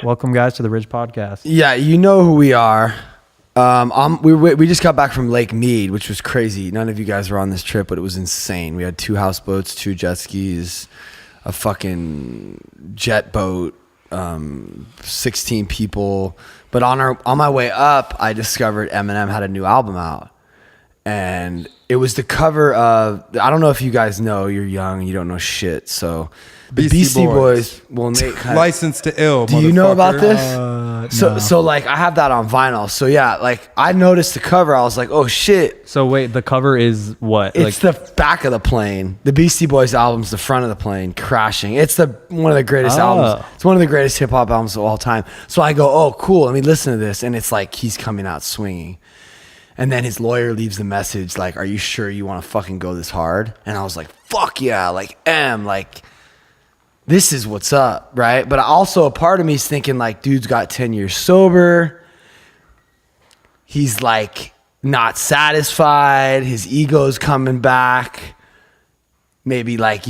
Welcome, guys, to the Ridge Podcast. Yeah, you know who we are. We just got back from Lake Mead, which was crazy. None of you guys were on this trip, but it was insane. We had 2 houseboats, 2 jet skis, a fucking jet boat, 16 people. But on my way up, I discovered Eminem had a new album out. And it was the cover of, I don't know if you guys know, you're young, you don't know shit. So the Beastie Boys. Well, Nate Licensed to Ill. Do you know about this? No. So like I have that on vinyl. So yeah, like I noticed the cover. I was like, oh shit. So wait, the cover is what? It's the back of the plane. The Beastie Boys album's the front of the plane crashing. It's one of the greatest albums. It's one of the greatest hip hop albums of all time. So I go, oh cool. Let me listen to this. And it's like he's coming out swinging. And then his lawyer leaves the message like, are you sure you want to fucking go this hard? And I was like, fuck yeah. Like like this is what's up, right? But also a part of me is thinking like, dude's got 10 years sober. He's like not satisfied. His ego's coming back. Maybe like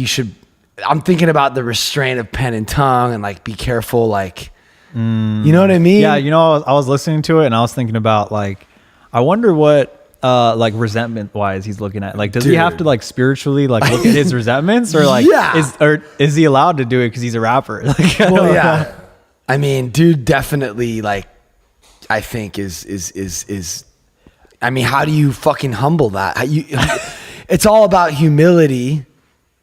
I'm thinking about the restraint of pen and tongue and like be careful. Like, you know what I mean? Yeah, you know, I was listening to it and I was thinking about like, I wonder what like resentment wise he's looking at. Like, does he have to like spiritually like look at his resentments, or like is he allowed to do it because he's a rapper? Like, well, yeah. I mean, dude, definitely like I think is. I mean, how do you fucking humble that? It's all about humility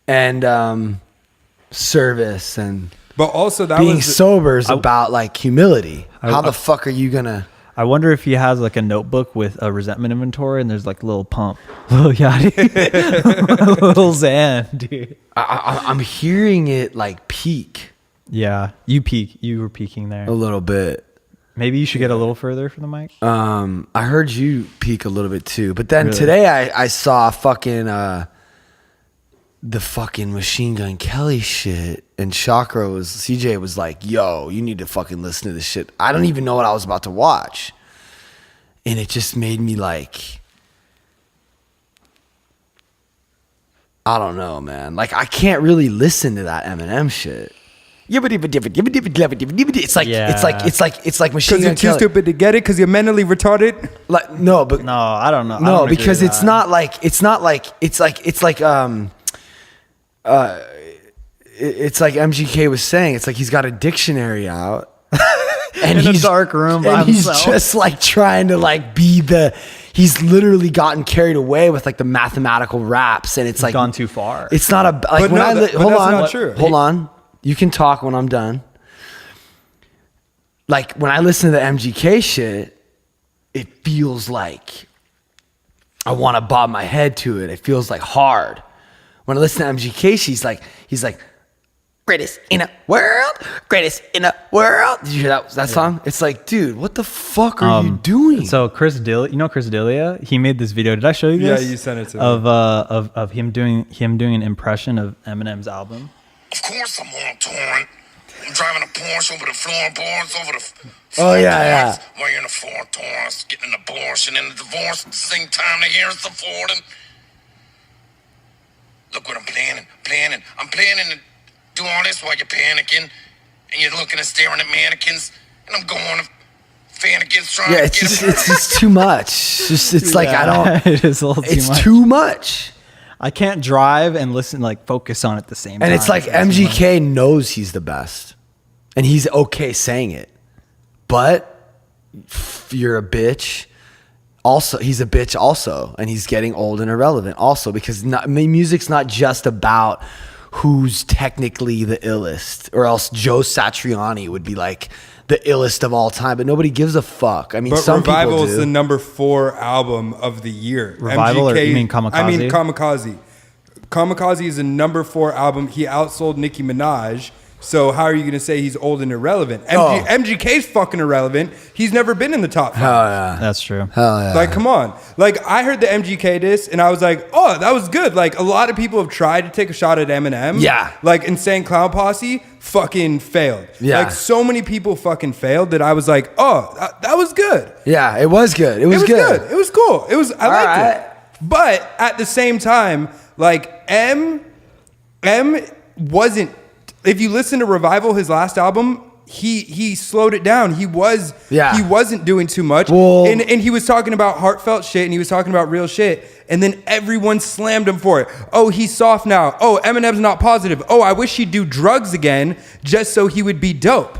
and service, and but also that being sober is about like humility. How the fuck are you gonna? I wonder if he has like a notebook with a resentment inventory and there's like a little pump, little Yachty, little Zan, dude. I'm hearing it like peak. Yeah, you were peaking there a little bit. Maybe you should get a little further from the mic. I heard you peak a little bit too, but then really? Today I saw fucking the fucking Machine Gun Kelly shit, and CJ was like, yo, you need to fucking listen to this shit. I don't even know what I was about to watch. And it just made me like, I don't know, man. Like I can't really listen to that Eminem shit. It's like Machine Gun Kelly. Because you're too stupid to get it, because you're mentally retarded. Like no, I don't know. No, because it's not like it's like MGK was saying. It's like he's got a dictionary out, and in a dark room by he's himself. just like trying to like be the. He's literally gotten carried away with like the mathematical raps, and it's like gone too far. It's not a like but when no, but hold that's on, not true. Hold on. You can talk when I'm done. Like when I listen to the MGK shit, it feels like I want to bob my head to it. It feels like hard. When I listen to MGK, he's like, greatest in the world, greatest in the world. Did you hear that song? It's like, dude, what the fuck are you doing? So Chris D'Elia, he made this video. Did I show you this? Yeah, you sent it to me. Of him doing an impression of Eminem's album. Of course I'm on torrent. I'm driving a Porsche over the floorboards, over the Oh yeah. While you're in the floor torrents, getting an abortion and a divorce at the same time the years affording. Look what I'm planning. I'm planning to do all this while you're panicking, and you're looking and staring at mannequins, and I'm going to fannikins trying to get it's just too much. It's like I don't. It is a little too much. It's too much. I can't drive and listen, like focus on it at the same time. And it's like MGK knows he's the best, and he's okay saying it, but you're a bitch. Also, he's a bitch also, and he's getting old and irrelevant also, because music's not just about who's technically the illest, or else Joe Satriani would be like the illest of all time, but nobody gives a fuck. I mean, But some Revival people is do. the number 4 album of the year. Revival, or you mean Kamikaze? I mean Kamikaze. Kamikaze is a number 4 album. He outsold Nicki Minaj. So how are you going to say he's old and irrelevant? MGK's fucking irrelevant. He's never been in the top 5. Hell yeah. That's true. Hell yeah. Like, come on. Like, I heard the MGK diss, and I was like, oh, that was good. Like, a lot of people have tried to take a shot at Eminem. Yeah. Like, Insane Clown Posse fucking failed. Yeah. Like, so many people fucking failed that I was like, oh, that was good. Yeah, it was good. It was good. It was cool. I liked right. it. But at the same time, like, M wasn't. If you listen to Revival, his last album, he slowed it down. He wasn't doing too much. Well, and he was talking about heartfelt shit and he was talking about real shit. And then everyone slammed him for it. Oh, he's soft now. Oh, Eminem's not positive. Oh, I wish he'd do drugs again just so he would be dope.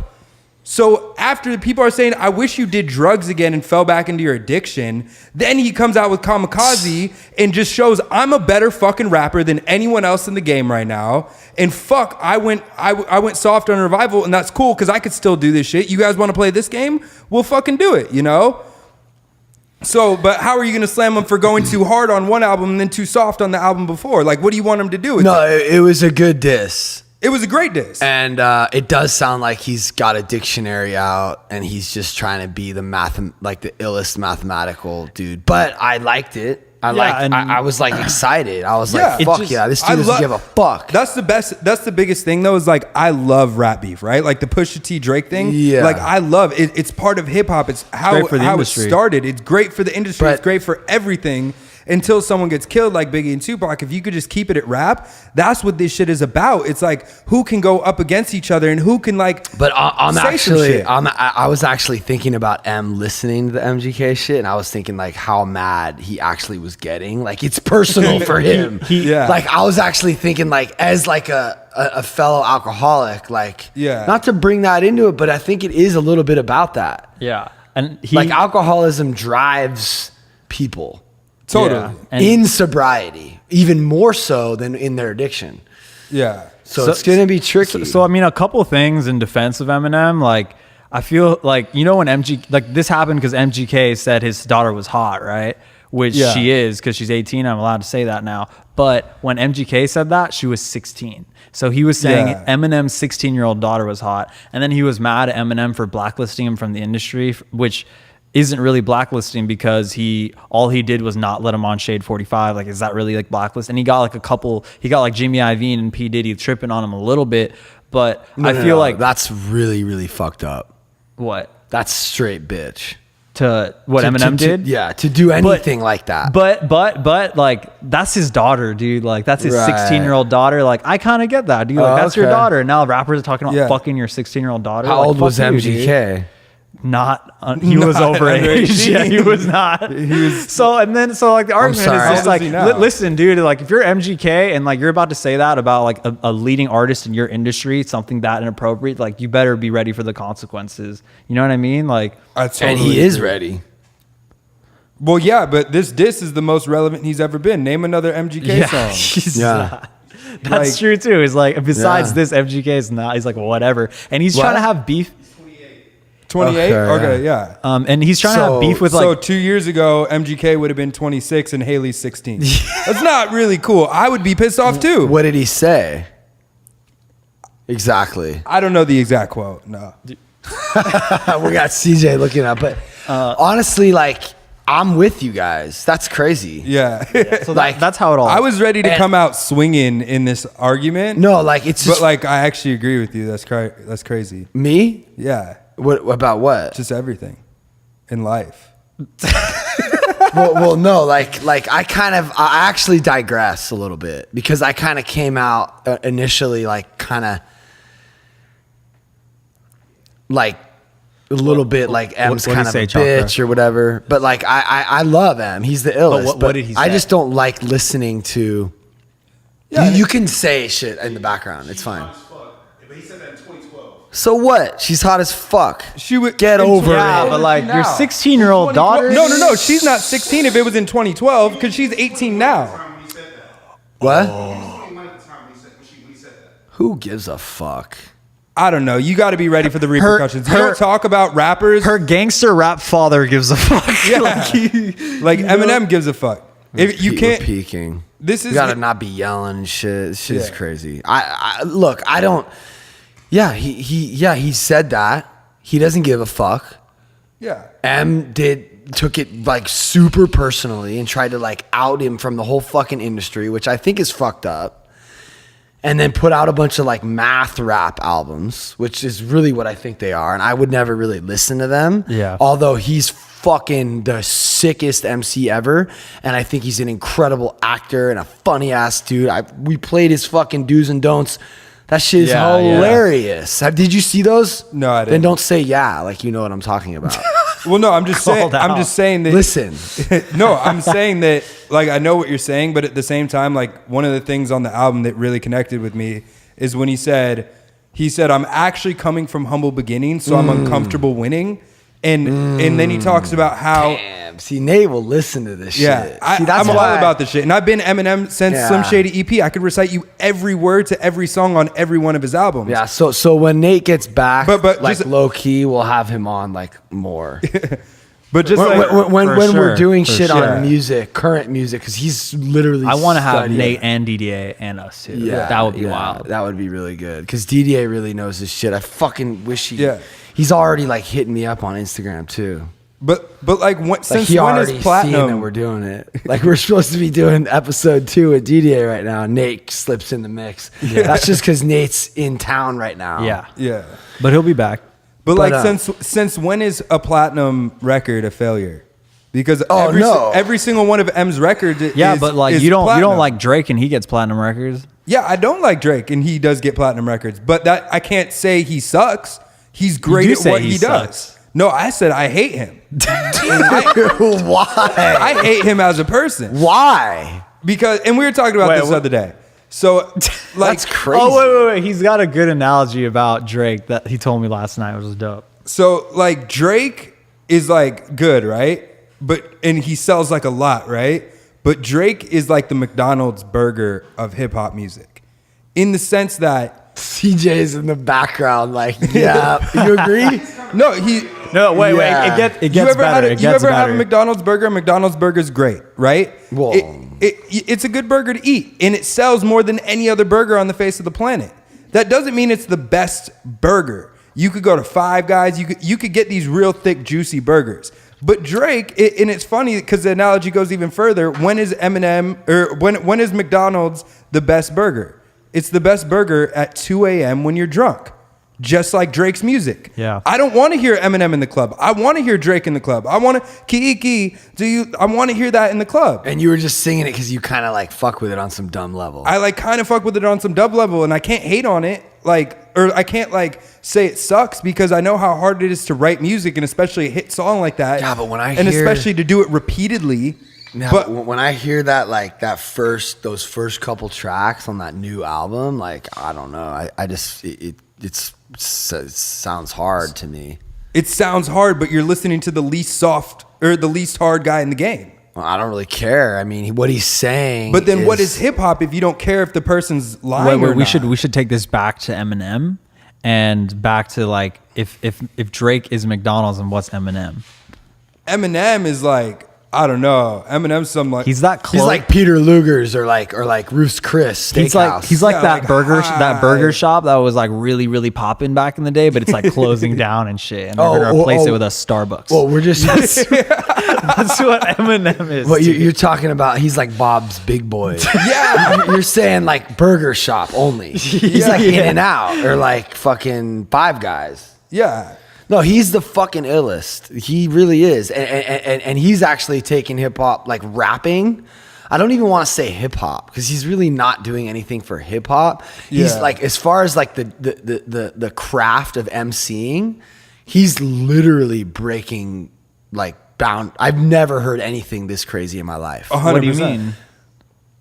So after the people are saying, I wish you did drugs again and fell back into your addiction, then he comes out with Kamikaze and just shows I'm a better fucking rapper than anyone else in the game right now. And fuck, I went soft on Revival, and that's cool because I could still do this shit. You guys want to play this game? We'll fucking do it, you know? So, but how are you going to slam him for going too hard on one album and then too soft on the album before? Like, what do you want him to do? No, it was a good diss. It was a great diss. And it does sound like he's got a dictionary out and he's just trying to be the illest mathematical dude. But I liked it. I was like excited. I was like, fuck yeah, this dude doesn't give a fuck. That's the best. That's the biggest thing though, is like, I love rap beef, right? Like the Pusha T Drake thing. Yeah. Like I love it. It's part of hip hop. It's how it started. It's great for the industry. It's great for everything. Until someone gets killed like Biggie and Tupac, if you could just keep it at rap, that's what this shit is about. It's like who can go up against each other and who can like. But I was actually thinking about listening to the MGK shit, and I was thinking like how mad he actually was getting. Like it's personal for him. Like I was actually thinking like as like a fellow alcoholic, like not to bring that into it, but I think it is a little bit about that. Yeah, and like alcoholism drives people. Totally. Yeah. In sobriety, even more so than in their addiction. Yeah. So it's going to be tricky. So, I mean, a couple things in defense of Eminem. Like, I feel like, you know, when this happened because MGK said his daughter was hot, right? Which she is because she's 18. I'm allowed to say that now. But when MGK said that, she was 16. So he was saying Eminem's 16-year-old daughter was hot. And then he was mad at Eminem for blacklisting him from the industry, which isn't really blacklisting because all he did was not let him on Shade 45. Like, is that really like blacklist? And he got like Jimmy Iovine and P. Diddy tripping on him a little bit, but I feel like that's really, really fucked up. What? That's straight bitch. To what Eminem did? Yeah, to do anything like that. But like, that's his daughter, dude. Like, that's his 16-year-old daughter. Like, I kind of get that, dude. Like, that's your daughter. And now rappers are talking about fucking your 16-year-old daughter. How old was MGK? He was overage. Yeah, he was not. So like the argument is just like, listen, dude, like if you're MGK and like you're about to say that about like a leading artist in your industry, something that inappropriate, like you better be ready for the consequences. You know what I mean? Like, and he is ready. Well, yeah, but this diss is the most relevant he's ever been. Name another MGK song. That's true too. It's like, besides this, MGK is not. He's like, whatever, and he's trying to have beef. 28? Okay, yeah. And he's trying to have beef with like... So 2 years ago, MGK would have been 26 and Haley's 16. That's not really cool. I would be pissed off too. What did he say? Exactly. I don't know the exact quote, no. We got CJ looking up, but honestly, like, I'm with you guys. That's crazy. Yeah. So that's how it all... I was ready to come out swinging in this argument. No, like, it's just... But like, I actually agree with you. That's crazy. Me? Yeah. What about what? Just everything in life. well, no, like I actually digress a little bit because I kind of came out initially like kind of like a little bit like M's kind of a bitch or whatever, but like I love M. He's the illest. What did he say? I just don't like listening to. Yeah, you can say shit in the background. It's fine. But he said that in 2012. So what? She's hot as fuck. She would get over it. Yeah, but like your 16-year-old daughter. No. She's not 16 if it was in 2012 because she's 18 now. What? Oh. Who gives a fuck? I don't know. You got to be ready for the repercussions. You don't talk about rappers. Her gangster rap father gives a fuck. Yeah. like Eminem gives a fuck. If you can't. We're peaking. This is you gotta not be yelling and shit. This shit is crazy. I look. I don't. Yeah, he said that. He doesn't give a fuck. Yeah. M took it like super personally and tried to like out him from the whole fucking industry, which I think is fucked up. And then put out a bunch of like math rap albums, which is really what I think they are. And I would never really listen to them. Yeah. Although he's fucking the sickest MC ever. And I think he's an incredible actor and a funny ass dude. We played his fucking do's and don'ts That shit is hilarious. Did you see those? No, I didn't. Then don't say yeah, like you know what I'm talking about. Well, no, I'm just saying. I'm just saying that. Listen, No, I'm saying that. Like, I know what you're saying, but at the same time, like, one of the things on the album that really connected with me is when he said, "I'm actually coming from humble beginnings, so I'm uncomfortable winning." And then he talks about how. Damn. See, Nate will listen to this shit. See, I'm all about this shit. And I've been Eminem since Slim Shady EP. I could recite you every word to every song on every one of his albums. Yeah, so when Nate gets back, but like just, low key, we'll have him on like more. But just when we're doing shit sure. on music, current music, because he's literally. I want to have studying. Nate and DDA and us too. Yeah, that would be wild. That would be really good because DDA really knows his shit. I fucking wish he. Yeah. He's already like hitting me up on Instagram too. But like since he when already is platinum? seen that we're doing it. Like we're supposed to be doing episode 2 with DDA right now. Nate slips in the mix. Yeah. That's just because Nate's in town right now. Yeah. But he'll be back. But like since when is a platinum record a failure? Because every single one of M's records But like is you don't platinum. like Drake and he gets platinum records. Yeah, I don't like Drake and he does get platinum records, but that I can't say he sucks. He's great at what he does. No, I said I hate him. Why? I hate him as a person. Why? Because we were talking about this the other day. So like That's crazy. Oh wait. He's got a good analogy about Drake that he told me last night, which was dope. So like Drake is like good, right? And he sells like a lot, right? But Drake is like the McDonald's burger of hip hop music, in the sense that CJ's in the background, like, yeah, you agree? No, wait. It gets better. You ever have a McDonald's burger? A McDonald's burger's great, right? Whoa. It's a good burger to eat, and it sells more than any other burger on the face of the planet. That doesn't mean it's the best burger. You could go to Five Guys. You could get these real thick, juicy burgers. But Drake, and it's funny because the analogy goes even further. When is Eminem or when is McDonald's the best burger? It's the best burger at 2 a.m. when you're drunk. Just like Drake's music. Yeah. I don't want to hear Eminem in the club. I want to hear Drake in the club. I want to I want to hear that in the club. And you were just singing it because you kind of like fuck with it on some dumb level. I like kind of fuck with it on some dumb level, and I can't hate on it. Or I can't like say it sucks because I know how hard it is to write music, and especially a hit song like that. Yeah, but especially to do it repeatedly. No, but when I hear that, like those first couple tracks on that new album, like I don't know, I just it sounds hard to me. It sounds hard, but you're listening to the least soft or the least hard guy in the game. Well, I don't really care. I mean, what he's saying. But then, what is hip hop if you don't care if the person's lying or not? We should take this back to Eminem and back to like if Drake is McDonald's and what's Eminem? Eminem is like, I don't know. Eminem's some like he's that close. He's like Peter Luger's or like Ruth's Chris Steakhouse. He's like that burger shop that was like really, really popping back in the day, but it's like closing down and shit. And they're gonna replace it with a Starbucks. Well, we're just that's what Eminem is. What you're talking about? He's like Bob's Big Boy. Yeah, you're saying like burger shop only. He's like In and Out or like fucking Five Guys. Yeah. No, he's the fucking illest. He really is. And he's actually taking hip hop, like rapping. I don't even want to say hip hop because he's really not doing anything for hip hop. He's like, as far as like the craft of emceeing, he's literally breaking like bound. I've never heard anything this crazy in my life. 100%. What do you mean?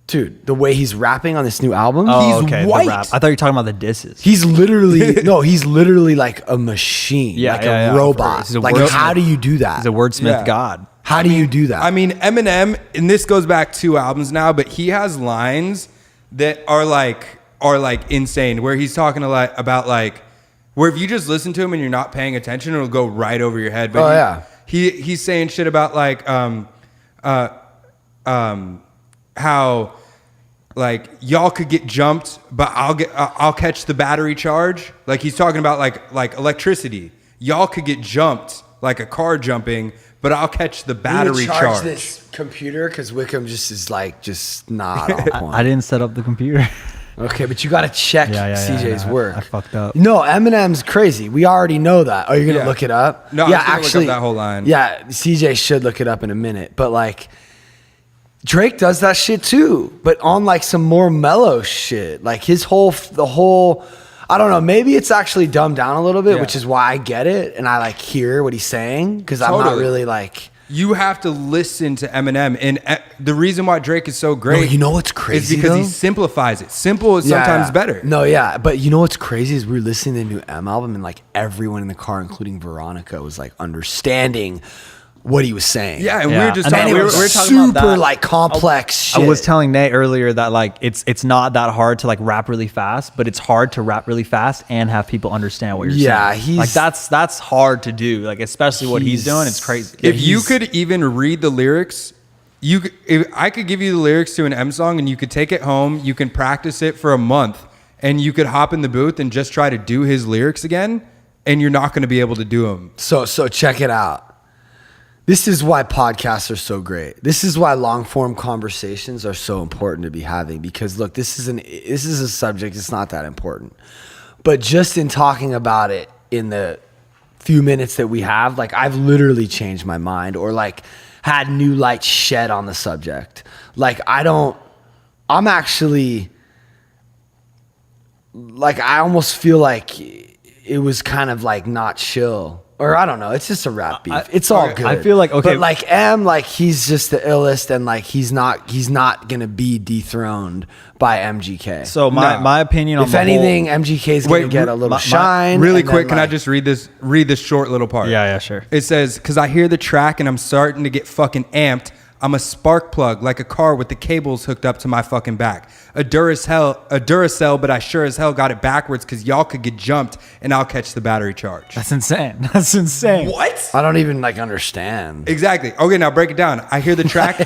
Dude, the way he's rapping on this new album, he's okay, white. I thought you were talking about the disses. he's literally like a machine, like a robot. He's a like, how do you do that? He's a wordsmith Yeah. god. How do you do that? I mean, Eminem, and this goes back 2 albums now, but he has lines that are like insane. Where he's talking a lot about like, where if you just listen to him and you're not paying attention, it'll go right over your head. But he's saying shit about like how like y'all could get jumped, but I'll catch the battery charge. Like he's talking about like electricity. Y'all could get jumped like a car jumping, but I'll catch the battery charge. This computer because Wickham just not on point. I didn't set up the computer. Okay, but you got to check CJ's work. I fucked up. No, Eminem's crazy. We already know that. Oh, you're gonna look it up? No, yeah, I was gonna look up that whole line. Yeah, CJ should look it up in a minute. But like, Drake does that shit too, but on like some more mellow shit. Like the whole, I don't know, maybe it's actually dumbed down a little bit, which is why I get it and I like hear what he's saying because I'm not really like. You have to listen to Eminem, and the reason why Drake is so great, No, you know what's crazy? is because he simplifies it. Simple is sometimes better. No, yeah, but you know what's crazy is we were listening to the new M album, and like everyone in the car, including Veronica, was like understanding what he was saying. Yeah, and we were just And talking. we were talking about super that. like complex shit. I was telling Nate earlier that like it's not that hard to like rap really fast, but it's hard to rap really fast and have people understand what you're saying. he's like that's hard to do. Like especially what he's doing, it's crazy. If you could even read the lyrics, if I could give you the lyrics to an M song and you could take it home, you can practice it for a month, and you could hop in the booth and just try to do his lyrics again, and you're not going to be able to do them. So check it out. This is why podcasts are so great. This is why long form conversations are so important to be having, because look, this is a subject, it's not that important. But just in talking about it in the few minutes that we have, like I've literally changed my mind or like had new light shed on the subject. Like I'm actually like, I almost feel like it was kind of like not chill. Or I don't know. It's just a rap beef. It's all good. I feel like, okay. But like M, like he's just the illest, and like he's not gonna be dethroned by MGK. So my opinion on if anything, MGK's gonna get a little shine. Really and quick, then, can I like, just read this short little part? Yeah, sure. It says, "Cause I hear the track and I'm starting to get fucking amped. I'm a spark plug like a car with the cables hooked up to my fucking back. A Duracell, but I sure as hell got it backwards because y'all could get jumped and I'll catch the battery charge." That's insane. That's insane. What? I don't even like understand. Exactly. Okay, now break it down. I hear the track.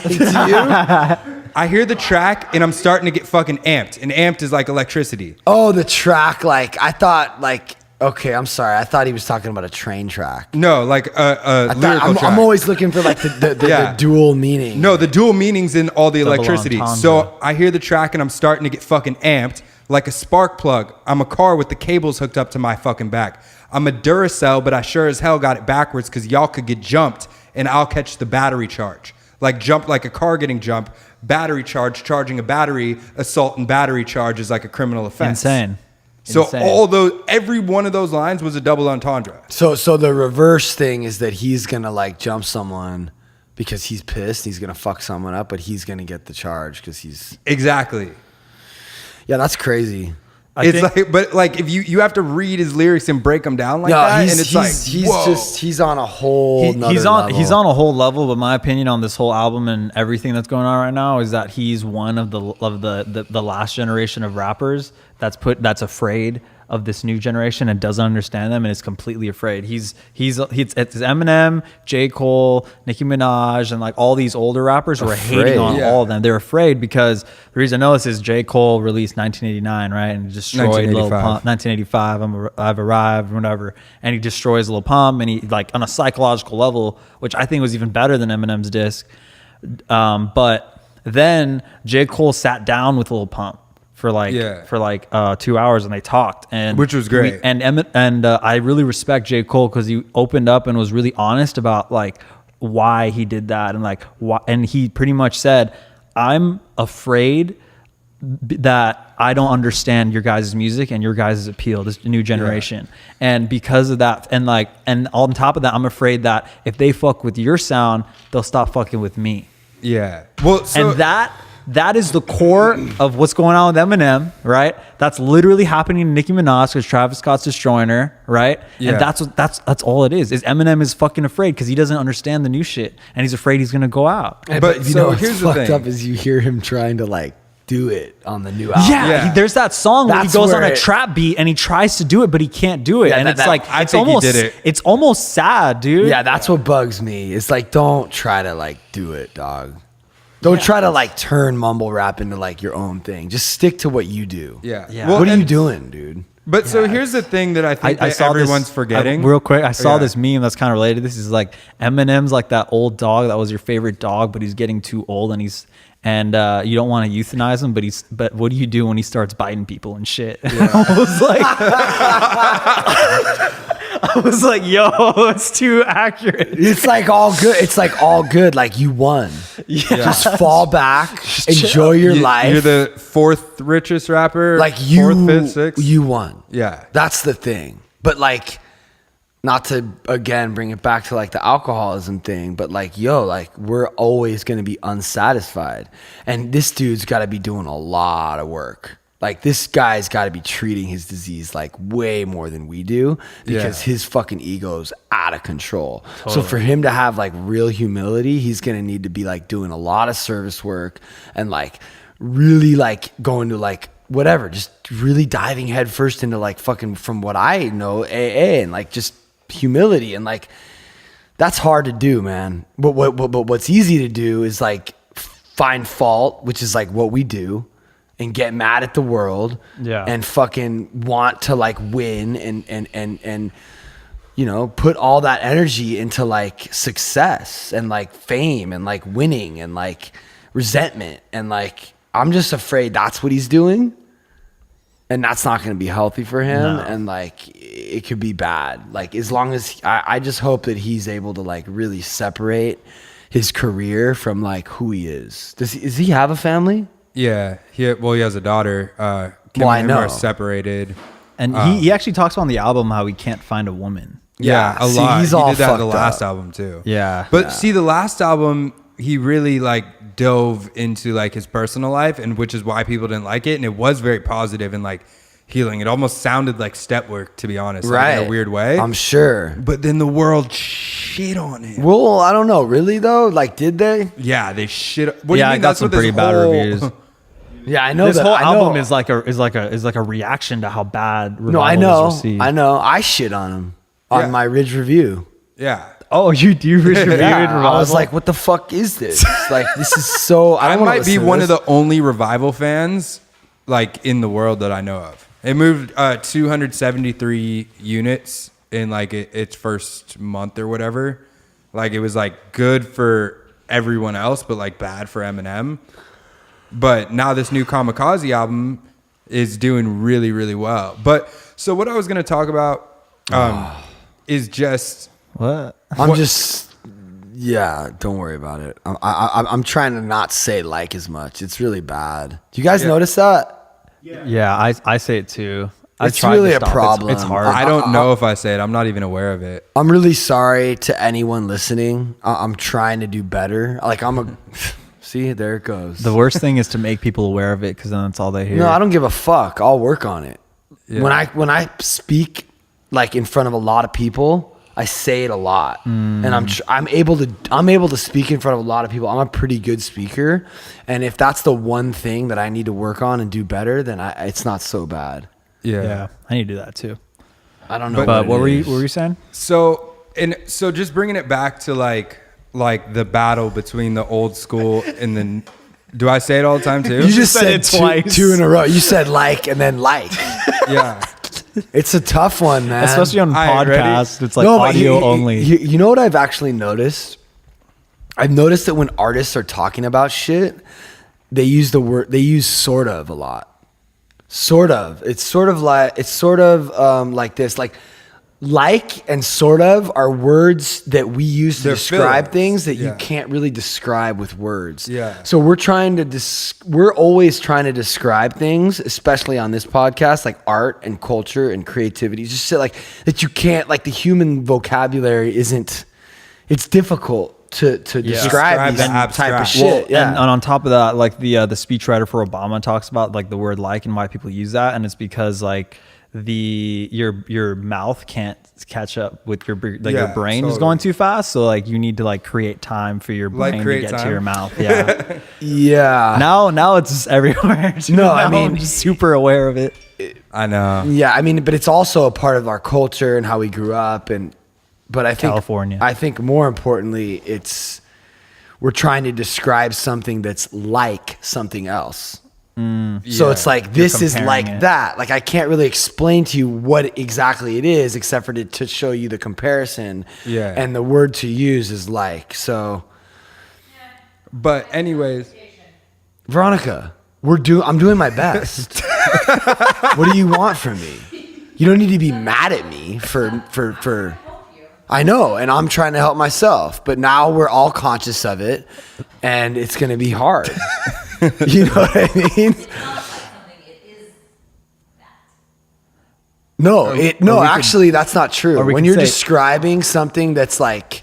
I hear the track and I'm starting to get fucking amped. And amped is like electricity. Oh, the track. Like I thought. Like okay, I'm sorry. I thought he was talking about a train track. No, like a lyrical track. I'm always looking for like the dual meaning. No, the dual meanings in all the electricity. entendre. So I hear the track and I'm starting to get fucking amped like a spark plug. I'm a car with the cables hooked up to my fucking back. I'm a Duracell, but I sure as hell got it backwards because y'all could get jumped and I'll catch the battery charge. Like jump like a car getting jumped, battery charge, charging a battery, assault and battery charge is like a criminal offense. Insane. So Insane. every one of those lines was a double entendre. So the reverse thing is that he's gonna like jump someone because he's pissed. He's gonna fuck someone up, but he's gonna get the charge because he's Exactly. Yeah, that's crazy. But if you have to read his lyrics and break them down like that, and he's on a whole he's on a whole level. But my opinion on this whole album and everything that's going on right now is that he's one of the last generation of rappers that's afraid of this new generation and doesn't understand them and is completely afraid. It's Eminem, J. Cole, Nicki Minaj, and like all these older rappers who are hating on all of them. They're afraid because the reason I know this is J. Cole released 1989, right? And destroyed Lil Pump. 1985, I've arrived, whatever. And he destroys Lil Pump, and he like on a psychological level, which I think was even better than Eminem's disc. But then J. Cole sat down with Lil Pump for 2 hours, and they talked, and which was great. I really respect J. Cole because he opened up and was really honest about like why he did that, and like why, and he pretty much said, "I'm afraid that I don't understand your guys' music and your guys' appeal, this new generation, and because of that, and on top of that, I'm afraid that if they fuck with your sound, they'll stop fucking with me." Yeah. Well, and that is the core of what's going on with Eminem, right? That's literally happening to Nicki Minaj because Travis Scott's destroying her, right? Yeah. And that's all it is. Eminem is fucking afraid because he doesn't understand the new shit, and he's afraid he's gonna go out. But you know what's fucked up is you hear him trying to like do it on the new album. Yeah. There's that song where he goes on a trap beat and he tries to do it, but he can't do it. Yeah, and I think he did it. It's almost sad, dude. Yeah, that's what bugs me. It's like, don't try to like do it, dog. Don't try to like turn mumble rap into like your own thing. Just stick to what you do. Yeah. Well, what are you doing, dude? But so here's the thing that I think that everyone's forgetting. Real quick, I saw this meme that's kind of related. This is like Eminem's like that old dog that was your favorite dog, but he's getting too old, and you don't want to euthanize him, but what do you do when he starts biting people and shit? Yeah. I was like, I was like, yo, it's too accurate. It's like all good. It's like all good. Like you won. Yeah. Just fall back, enjoy your life. You're the fourth richest rapper. Like you, fourth, fifth, sixth. you won. Yeah. That's the thing. But like, not to again bring it back to like the alcoholism thing, but like, yo, like we're always going to be unsatisfied. And this dude's got to be doing a lot of work. Like this guy's got to be treating his disease like way more than we do because his fucking ego's out of control. Totally. So for him to have like real humility, he's going to need to be like doing a lot of service work and like really like going to like whatever, just really diving headfirst into like fucking, from what I know, AA and like just humility. And like that's hard to do, man. But what's easy to do is like find fault, which is like what we do, and get mad at the world, and fucking want to like win and you know, put all that energy into like success and like fame and like winning and like resentment. And like I'm just afraid that's what he's doing, and that's not going to be healthy for him. No. And like it could be bad. Like as long as I just hope that he's able to like really separate his career from like who he is. Does he have a family? Yeah, he has a daughter. Well, I know. Are separated, and he actually talks about on the album how he can't find a woman. Yeah, a lot. He did that in the last album too. Yeah, but see, the last album he really like dove into like his personal life, and which is why people didn't like it. And it was very positive and like healing. It almost sounded like step work, to be honest, right? Like, in a weird way. I'm sure. But then the world shit on it. Well, I don't know, really though. Like, did they? Yeah, they shit. What do you I mean? got some pretty bad reviews. Yeah, I know this that. whole album is like a reaction to how bad Revival No, I know. was received. I know. I shit on him on my Ridge review. Yeah. Oh, you do reviewed Revival? I was like, what the fuck is this? Like, this is so. I might be one of the only Revival fans like in the world that I know of. It moved 273 units in like its first month or whatever. Like it was like good for everyone else, but like bad for Eminem. But now this new Kamikaze album is doing really, really well. But so what I was going to talk about is just what? Yeah, don't worry about it. I'm trying to not say like as much. It's really bad. Do you guys notice that? Yeah, I say it too. It's really a problem. It's hard. I don't know if I say it. I'm not even aware of it. I'm really sorry to anyone listening. I'm trying to do better. Like see, there it goes. The worst thing is to make people aware of it because then that's all they hear. No, I don't give a fuck. I'll work on it. Yeah. When I speak like in front of a lot of people, I say it a lot, and I'm able to speak in front of a lot of people. I'm a pretty good speaker, and if that's the one thing that I need to work on and do better, then it's not so bad. Yeah, I need to do that too. I don't know. But what were you saying? So just bringing it back to like the battle between the old school and the. Do I say it all the time too? You just said it twice. Two in a row. You said like and then like. Yeah. It's a tough one, man. Especially on podcasts. It's like audio only. You know what I've actually noticed? I've noticed that when artists are talking about shit, they use sort of a lot. Sort of. It's sort of like this. Like and sort of are words that we use to describe things that you can't really describe with words. Yeah. So we're always trying to describe things, especially on this podcast, like art and culture and creativity. Just say like that you can't, like the human vocabulary isn't. It's difficult to describe these type of shit. Well, and on top of that, like the speechwriter for Obama talks about like the word like and why people use that, and it's because like your mouth can't catch up with your your brain is going too fast, so like you need to like create time for your brain to get to your mouth. Yeah. Yeah. Now it's just everywhere. No, I mean, I'm just super aware of it. I know. Yeah, I mean, but it's also a part of our culture and how we grew up, but I think California. I think more importantly, we're trying to describe something that's like something else. So it's like this is like that. Like I can't really explain to you what exactly it is, except for to show you the comparison. Yeah. And the word to use is like. So. But anyways, Veronica, I'm doing my best. What do you want from me? You don't need to be mad at me for. I know, and I'm trying to help myself, but now we're all conscious of it, and it's going to be hard. You know what I mean? No, actually, that's not true. When you're describing something that's like,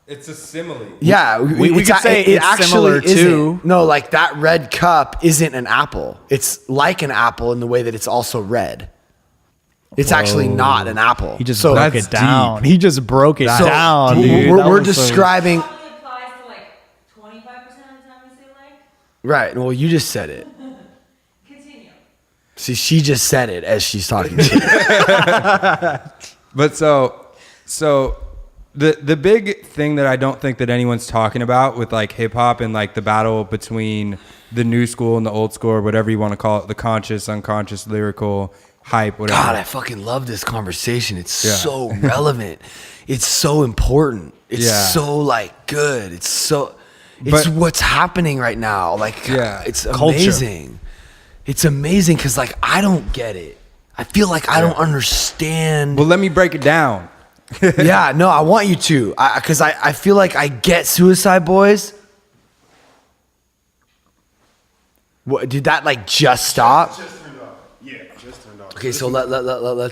it's a simile. Yeah, we could say it actually similar to. No, like that red cup isn't an apple. It's like an apple in the way that it's also red. It's actually not an apple. He just broke it down. He just broke it down, dude. We're describing. Probably applies to like 25% of the time we say like. Right. Well, you just said it. Continue. See, she just said it as she's talking to you. But so the big thing that I don't think that anyone's talking about with like hip hop and like the battle between the new school and the old school, or whatever you want to call it, the conscious, unconscious, lyrical, hype, whatever. God, I fucking love this conversation. It's so relevant. It's so important. It's so like good. It's what's happening right now. Like, it's amazing. It's amazing because like I don't get it. I feel like I don't understand. Well, let me break it down. Yeah, no, I want you to, because I feel like I get Suicide Boys. What, did that like just stop? Just turned off. Yeah, just turned off. Okay, so let's.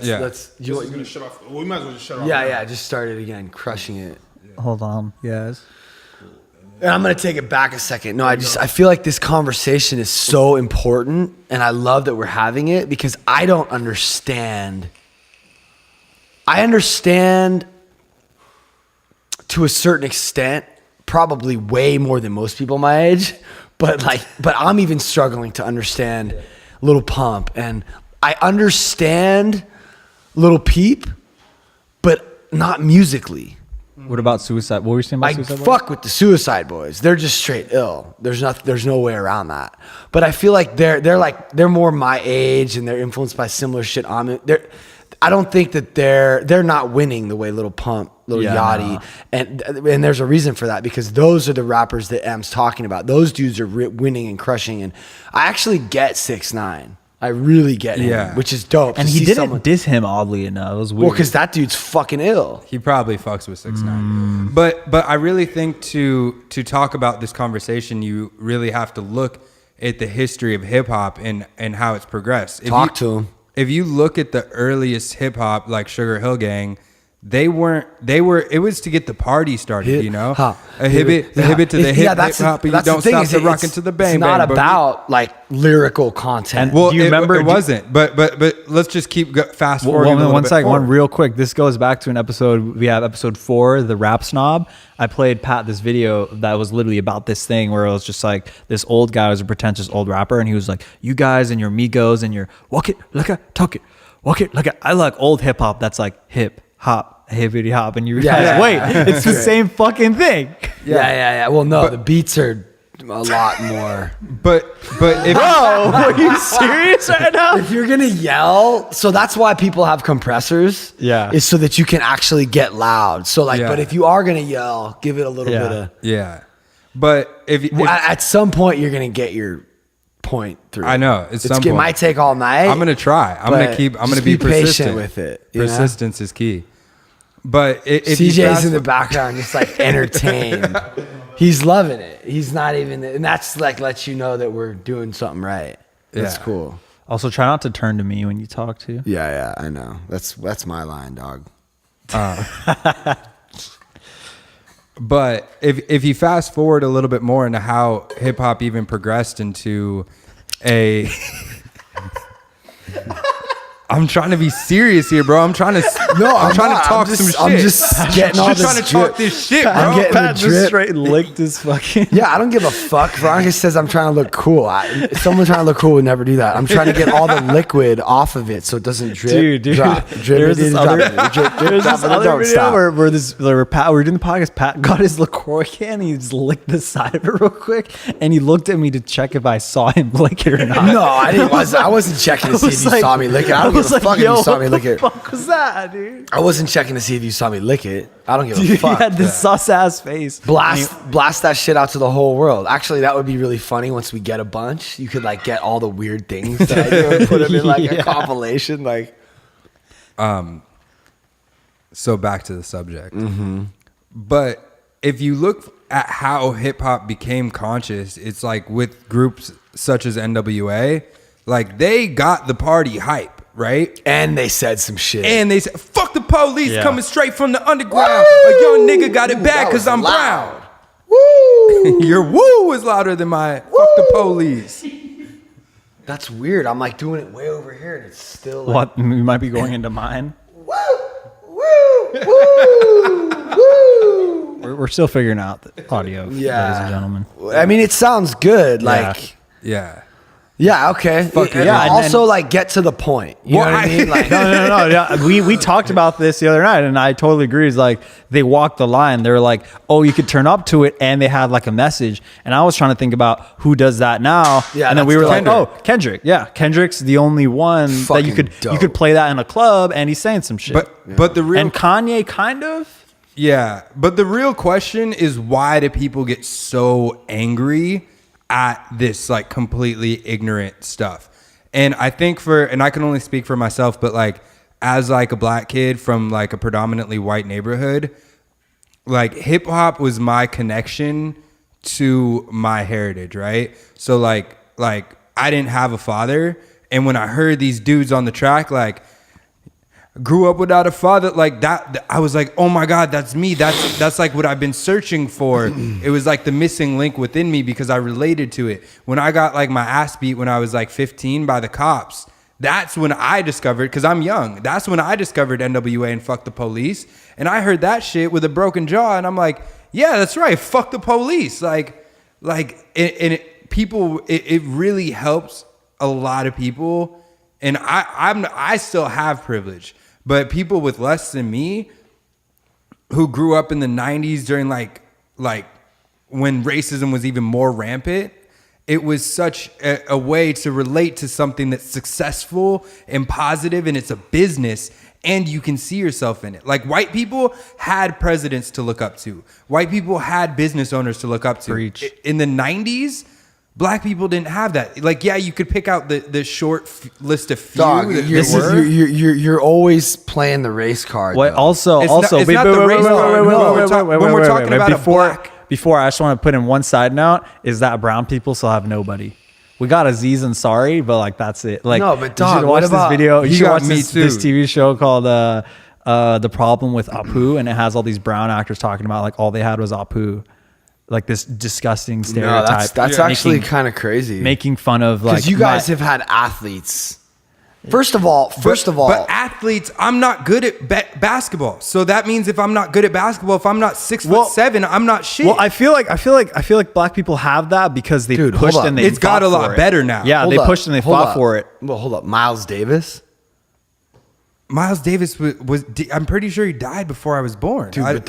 This is gonna shut off. Well, we might as well just shut off. Yeah, just start it again, crushing it. Hold on. Yes. And I'm gonna take it back a second. No, I feel like this conversation is so important, and I love that we're having it because I don't understand. I understand to a certain extent, probably way more than most people my age, but I'm even struggling to understand Lil Pump, and I understand Lil Peep, but not musically. What about Suicide? What were you saying about Suicide Boys? Fuck with the Suicide Boys. They're just straight ill. There's no way around that. But I feel like they're more my age and they're influenced by similar shit. I don't think that they're not winning the way Lil Pump, Lil Yachty, and there's a reason for that because those are the rappers that M's talking about. Those dudes are winning and crushing, and I actually get 6ix9ine. I really get him, which is dope. And he didn't diss him, oddly enough. It was weird. Well, because that dude's fucking ill. He probably fucks with 6ix9ine. But I really think to talk about this conversation, you really have to look at the history of hip hop and how it's progressed. Talk to him. If you look at the earliest hip hop, like Sugar Hill Gang, it was to get the party started, you know? A hip to the hip hop, you don't stop the rockin' to the bang. It's not about like lyrical content. Well, do you remember? It wasn't, but let's just keep fast forwarding. One real quick. This goes back to an episode. We have episode 4, the Rap Snob. I played Pat this video that was literally about this thing where it was just like this old guy was a pretentious old rapper, and he was like, "You guys and your Migos and your walk it, look it, talk it, walk it, look it." I like old hip hop that's like hip hop, hippity hop, and you realize, wait, it's the same fucking thing. Yeah. Well, no, the beats are a lot more. But if are you serious right now? If you're gonna yell, so that's why people have compressors. Yeah, is so that you can actually get loud. So like, but if you are gonna yell, give it a little bit of But if at some point you're gonna get your point through. I know it might take all night. I'm gonna try. I'm gonna be persistent with it. Persistence is key. But if CJ's in the background, just like entertained. He's loving it. He's not even, and that's like lets you know that we're doing something right. That's cool. Also, try not to turn to me when you talk too. Yeah, I know. That's my line, dog. But if you fast forward a little bit more into how hip hop even progressed into a I'm trying to be serious here, bro. I'm trying to talk some shit. I'm just getting all this trying to talk this shit, bro. I'm getting Pat the just drip. straight licked his fucking. Yeah, I don't give a fuck. Veronica says I'm trying to look cool. If someone trying to look cool would never do that. I'm trying to get all the liquid off of it so it doesn't drip. Dude. Drop. There's this other video where we're doing the podcast. Pat got his LaCroix can. He just licked the side of it real quick, and he looked at me to check if I saw him lick it or not. No, I didn't. I wasn't checking to see if you saw me lick it. I don't give a fuck if you saw me lick it. What the fuck was that, dude? I wasn't checking to see if you saw me lick it. I don't give a Dude, fuck. he had this sus ass face. Blast that shit out to the whole world. Actually, that would be really funny once we get a bunch. You could like get all the weird things that I do and put them in like a compilation. Like, So back to the subject. But if you look at how hip hop became conscious, it's like with groups such as NWA, like they got the party hype, right? And they said some shit. And they said, "Fuck the police, Yeah. coming straight from the underground. A young nigga got it bad because I'm brown." Woo! Your woo was louder than my fuck the police. That's weird. I'm like doing it way over here, and it's still like, What? We might be going into mine. woo, woo, woo, woo. We're still figuring out the audio, ladies and gentlemen. I mean, it sounds good. Like, Yeah. yeah, okay. Fuck And yeah, and also, then- like, get to the point. You know what I mean? Like, No. Yeah, we talked about this the other night, and I totally agree. It's like they walked the line. They were like, "Oh, you could turn up to it," and they had like a message. And I was trying to think about who does that now. Yeah, and then we that's were like, Kendrick. "Oh, Kendrick. Yeah, Kendrick's the only one that Fucking you could dope. play that in a club, and he's saying some shit." But the real and Kanye kind of. Yeah, but the real question is, why do people get so angry at this like completely ignorant stuff? And I think and I can only speak for myself, but like as like a black kid from like a predominantly white neighborhood, like hip hop was my connection to my heritage, right? So like I didn't have a father, and when I heard these dudes on the track like grew up without a father, like that, I was like, oh my God, that's me. That's like what I've been searching for. It was like the missing link within me because I related to it. When I got like my ass beat when I was like 15 by the cops, that's when I discovered, because I'm young, that's when I discovered NWA and Fuck the Police. And I heard that shit with a broken jaw, and I'm like, yeah, that's right, fuck the police. It really helps a lot of people. And I still have privilege. But people with less than me who grew up in the 90s during like when racism was even more rampant, it was such a way to relate to something that's successful and positive, and it's a business, and you can see yourself in it. Like white people had presidents to look up to. White people had business owners to look up to. Preach. In the 90s, black people didn't have that. Like, yeah, you could pick out the short list of few. dog, that you're, there were. you're always playing the race card. What though. also It's not the race card. When we're talking about a black. Before, I just want to put in one side note is that brown people still have nobody. We got Aziz Ansari, but like that's it. Like, No, but you dog, should what watch this about- video. You You should got watch Me this Too. TV show called The Problem with Apu, and it has all these brown actors talking about like all they had was Apu, like this disgusting No, stereotype. that's actually kind of crazy. making fun of like Because you guys have had athletes. First of all, but athletes, I'm not good at basketball. So that means if I'm not good at basketball, if I'm not 6'7", I'm not shit. Well, I feel like black people have that because they Dude, pushed hold up. and they It's got fought a lot for it. better now. Yeah, Hold they up, pushed and they hold fought up. for it. Well, hold up. Miles Davis? Miles Davis was I'm pretty sure he died before I was born. Dude, I- but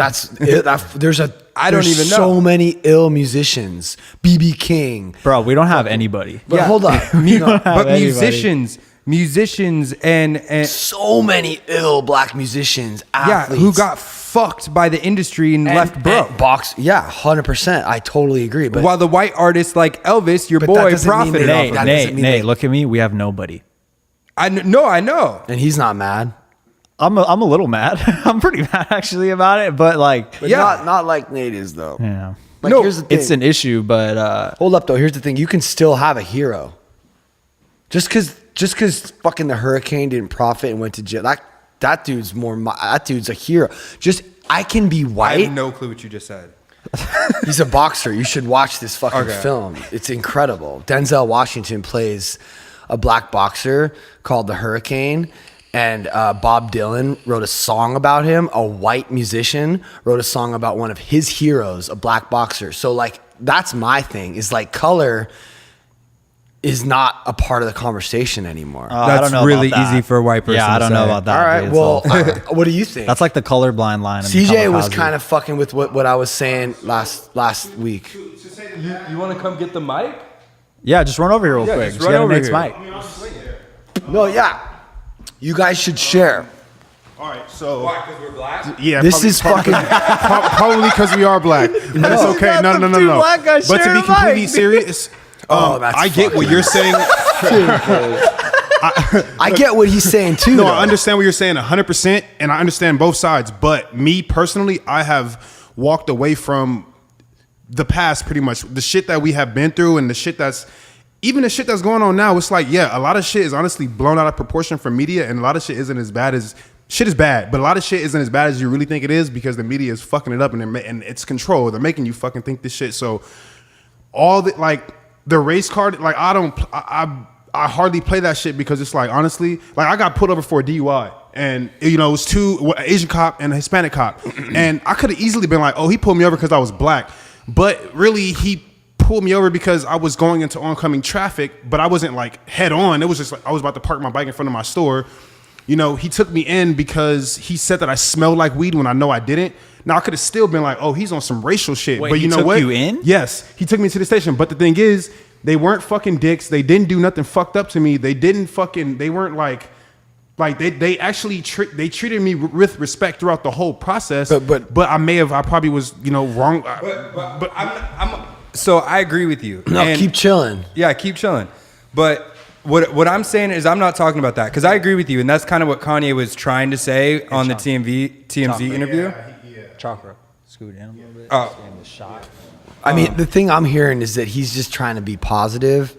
there's I don't even know. so many ill musicians. BB King. Bro, we don't have anybody. But hold up. We don't have but anybody. musicians and So many ill black musicians, yeah, athletes. who got fucked by the industry and left broke. Box. Yeah, 100%. I totally agree. But While the white artists like Elvis, your But that boy, doesn't mean profited they- off Nate, of that it. doesn't mean Nate, they- look at me. We have nobody. I know. and he's not mad. I'm a little mad. I'm pretty mad actually about it, but like, But Yeah. not like Nate is though. yeah, Like, No, here's the thing. it's an issue. But Hold up though. Here's the thing. You can still have a hero. Just cause fucking the hurricane didn't profit and went to jail. That dude's that dude's a hero. I can be I white. have no clue what you just said. He's a boxer. You should watch this fucking Okay. film. It's incredible. Denzel Washington plays a black boxer called the Hurricane. And Bob Dylan wrote a song about him. A white musician wrote a song about one of his heroes, a black boxer. So like, that's my thing, is like color is not a part of the conversation anymore. I That's don't know really about that. easy for a white person Yeah, I to don't know say. about that. All right. dude. Well, So- what do you think? that's like the colorblind line. in CJ was Kamikaze. kind of fucking with what I was saying last week. You want to come get the mic? Yeah, just run over here real Yeah, quick. just Just run get over Nate's here. mic. No, yeah. You guys should share. All right, so Because we're black? yeah, This is fucking. probably because we are black. But it's okay. got No, the no, no, two no. black guys But to sharing be a mic, completely dude. serious, Oh, that's I get what fucking- you're saying. I get what he's saying too. No, though. I understand what you're saying 100%, and I understand both sides. But me personally, I have walked away from the past pretty much. The shit that we have been through and the shit that's going on now, it's like, yeah, a lot of shit is honestly blown out of proportion from media, and a lot of shit isn't as bad as shit is bad, but a lot of shit isn't as bad as you really think it is because the media is fucking it up and it's control. They're making you fucking think this shit. So all the like the race card, like I hardly play that shit because it's like, honestly, like I got pulled over for a DUI. And, you know, it was two, an Asian cop and a Hispanic cop. And I could have easily been like, oh, he pulled me over because I was black. But really, he pulled me over because I was going into oncoming traffic, but I wasn't like head on. It was just like I was about to park my bike in front of my store. You know, he took me in because he said that I smelled like weed when I know I didn't. Now, I could have still been like, oh, he's on some racial shit. Wait, but you know took what? You in? Yes, he took me to the station. But the thing is, they weren't fucking dicks. They didn't do nothing fucked up to me. They weren't like they actually they treated me with respect throughout the whole process. But I probably was, you know, wrong. But so I agree with you. No, keep chilling. Yeah, keep chilling. But what I'm saying is I'm not talking about that because I agree with you, and that's kind of what Kanye was trying to say on the TMZ interview. Chakarra. Scoot in a little bit. Oh. The shot. I mean, the thing I'm hearing is that he's just trying to be positive.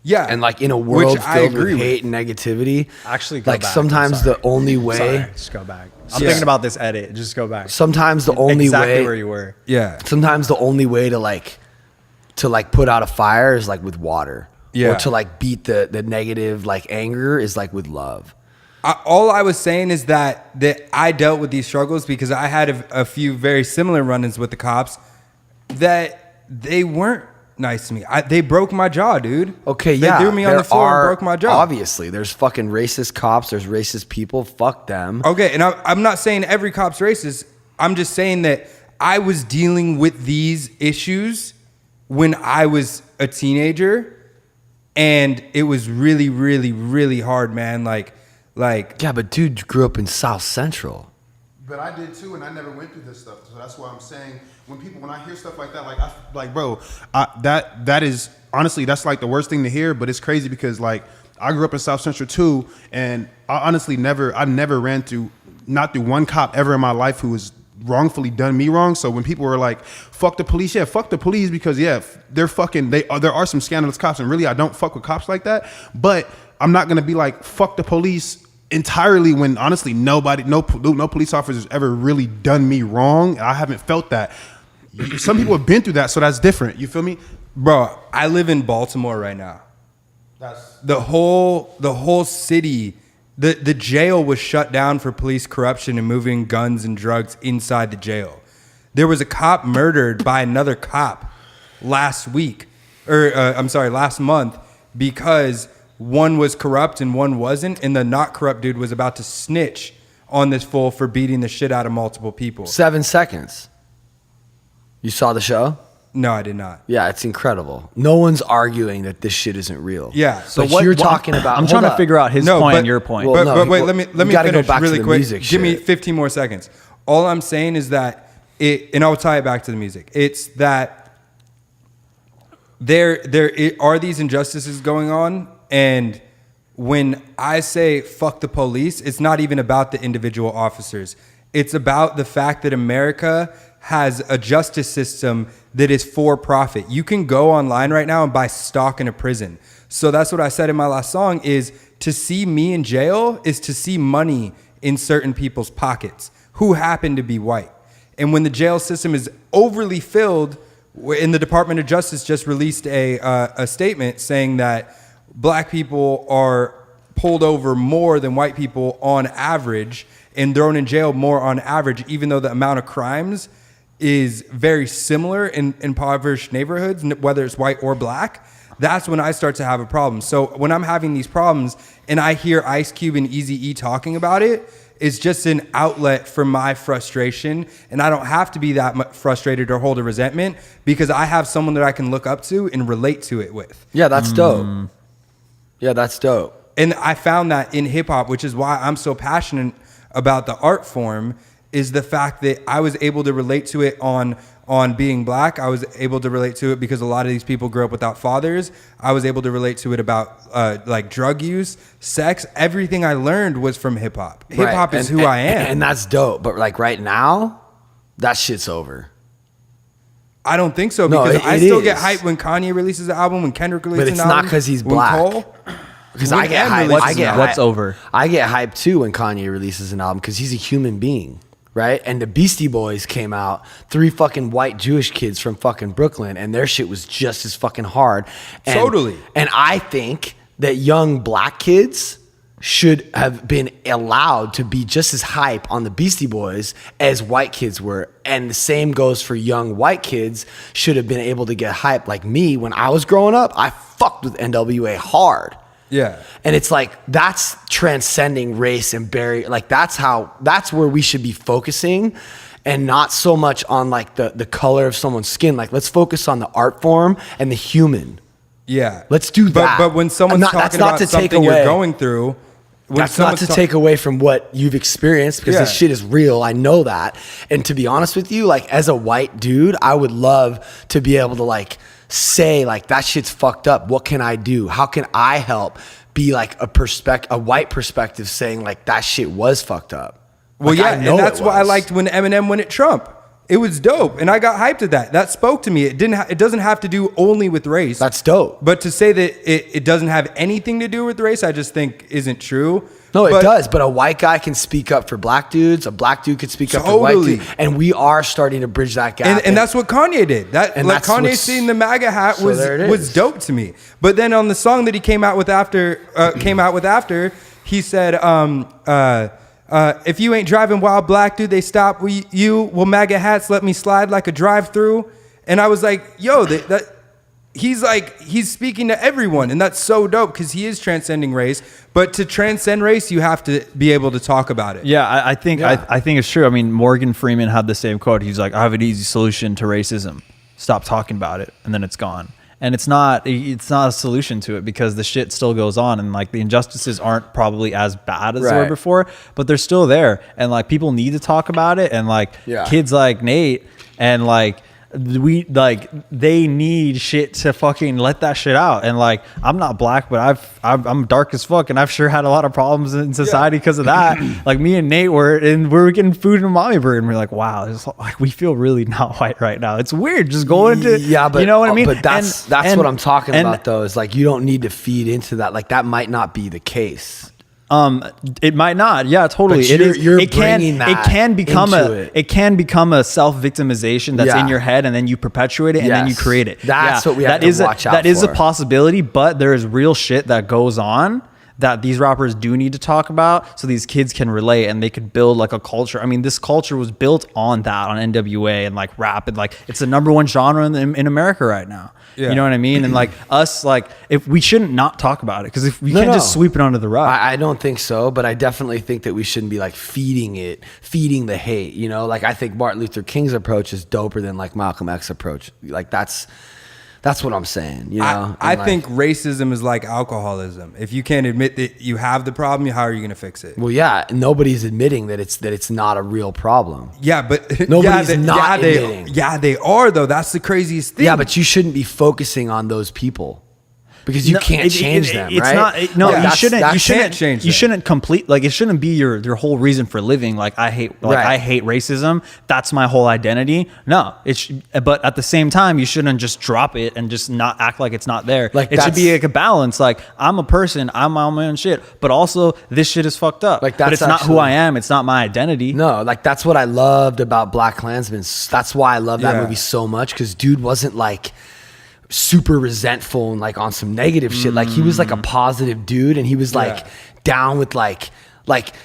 Yeah. And like in a world Which I filled agree with with. hate and negativity, Actually, go like back. sometimes the only way, Sorry, just go back. I'm Yeah. thinking about this edit. Just go back. sometimes the only exactly way, where you were. Yeah. sometimes the only way to put out a fire is like with water. Yeah. Or to like beat the negative like anger is like with love. All I was saying is that I dealt with these struggles because I had a few very similar run-ins with the cops that they weren't nice to me. They broke my jaw, dude. Okay, they yeah. threw me on the floor and broke my jaw. Obviously, there's fucking racist cops. There's racist people. Fuck them. Okay, and I'm not saying every cop's racist. I'm just saying that I was dealing with these issues when I was a teenager, and it was really, really, really hard, man. Like. Yeah, but dude grew up in South Central. But I did too, and I never went through this stuff. So that's why I'm saying when I hear stuff like that, that is honestly, that's like the worst thing to hear. But it's crazy because like I grew up in South Central too, and I honestly never ran not through one cop ever in my life who was wrongfully done me wrong. So when people were like, fuck the police, yeah, fuck the police because yeah, there are some scandalous cops, and really I don't fuck with cops like that. But I'm not gonna be like, fuck the police entirely when honestly no police officers ever really done me wrong. I haven't felt that. Some people have been through that, so that's different. You feel me? Bro, I live in Baltimore right now. That's The whole city, the jail was shut down for police corruption and moving guns and drugs inside the jail. There was a cop murdered by another cop last month because one was corrupt and one wasn't, and the not corrupt dude was about to snitch on this fool for beating the shit out of multiple people. 7 seconds. You saw the show? No, I did not. Yeah, it's incredible. No one's arguing that this shit isn't real. Yeah. So what you're talking about? I'm trying to figure out his point and your point. Well, But wait, let me you gotta finish go back to really the quick. music Give me shit. 15 more seconds. All I'm saying is that and I'll tie it back to the music. It's that there are these injustices going on, and when I say fuck the police, it's not even about the individual officers. It's about the fact that America has a justice system that is for profit. You can go online right now and buy stock in a prison. So that's what I said in my last song is to see me in jail is to see money in certain people's pockets who happen to be white. And when the jail system is overly filled, and the Department of Justice just released a statement saying that black people are pulled over more than white people on average and thrown in jail more on average, even though the amount of crimes is very similar in impoverished neighborhoods, whether it's white or black. That's when I start to have a problem. So when I'm having these problems and I hear Ice Cube and Eazy-E talking about it, it's just an outlet for my frustration. And I don't have to be that frustrated or hold a resentment because I have someone that I can look up to and relate to it with. Yeah, that's dope. Yeah, that's dope. And I found that in hip hop, which is why I'm so passionate about the art form, is the fact that I was able to relate to it on being black. I was able to relate to it because a lot of these people grew up without fathers. I was able to relate to it about like drug use, sex. Everything I learned was from hip hop. Hip hop is who I am. And that's dope. But like right now, that shit's over. I don't think so, because I still get hyped when Kanye releases an album, when Kendrick releases an album. But it's not because he's black. Because I get hyped. What's over? I get hyped too when Kanye releases an album because he's a human being, right? And the Beastie Boys came out, 3 fucking white Jewish kids from fucking Brooklyn, and their shit was just as fucking hard. And, Totally. And I think that young black kids should have been allowed to be just as hype on the Beastie Boys as white kids were. And the same goes for young white kids should have been able to get hype like me. When I was growing up, I fucked with NWA hard. Yeah. And it's like, that's transcending race and barrier. Like that's where we should be focusing, and not so much on like the color of someone's skin. Like let's focus on the art form and the human. Yeah. Let's do that. But when someone's talking about something you're going through, that's not to take away from what you've experienced, because this shit is real. I know that. And to be honest with you, like as a white dude, I would love to be able to like say like that shit's fucked up. What can I do? How can I help? Be like a white perspective saying like that shit was fucked up. Well, like, yeah, and that's why I liked when Eminem went at Trump. It was dope, and I got hyped at that. That spoke to me. It doesn't have to do only with race. That's dope. But to say that it doesn't have anything to do with race, I just think isn't true. No, it does. But a white guy can speak up for black dudes. A black dude could speak up for white dudes. And we are starting to bridge that gap. And that's what Kanye did. Like Kanye seeing the MAGA hat was dope to me. But then on the song that he came out with after, he said, if you ain't driving while black dude, they stop you. Well, MAGA hats let me slide like a drive-through. And I was like, yo, he's speaking to everyone, and that's so dope because he is transcending race. But to transcend race, you have to be able to talk about it. Yeah, I think it's true. I mean, Morgan Freeman had the same quote. He's like, I have an easy solution to racism. Stop talking about it, and then it's gone. And it's not a solution to it, because the shit still goes on, and like the injustices aren't probably as bad as they were before, but they're still there, and like people need to talk about it, and like kids like Nate and like they need shit to fucking let that shit out. And like I'm not black, but I'm dark as fuck, and I've sure had a lot of problems in society because of that. Like me and Nate were getting food in Mommy Bird, and we're like, wow, it's like we feel really not white right now. It's weird just going to but you know what I mean. But that's what I'm talking about though. Is like you don't need to feed into that. Like that might not be the case. It might not. Yeah, totally. But it can become a self-victimization that's in your head, and then you perpetuate it, and then you create it. That's what we have to watch out for. That is a possibility, but there is real shit that goes on that these rappers do need to talk about, so these kids can relate and they could build like a culture. I mean, this culture was built on that, on NWA and like rap, and like it's the #1 genre in America right now. You know what I mean? And like us, like if we shouldn't not talk about it, because if we can't just sweep it under the rug. I don't think so, but I definitely think that we shouldn't be like feeding the hate. You know, like I think Martin Luther King's approach is doper than like Malcolm X's approach. Like that's what I'm saying. You know, I think racism is like alcoholism. If you can't admit that you have the problem, how are you going to fix it? Well, yeah, nobody's admitting that it's not a real problem. Yeah, but nobody's admitting. Yeah, they are though. That's the craziest thing. Yeah, but you shouldn't be focusing on those people. Because you can't change them, it's right? You shouldn't change them. You shouldn't complete, like it shouldn't be your whole reason for living. Like I hate racism. That's my whole identity. No, but at the same time, you shouldn't just drop it and just not act like it's not there. Like it should be like a balance. Like I'm a person, I'm on my own shit, but also this shit is fucked up. Like but it's not who I am. It's not my identity. No, like that's what I loved about Black Klansman. That's why I love that movie so much, because dude wasn't like super resentful and like on some negative shit. Like he was like a positive dude, and he was like down with like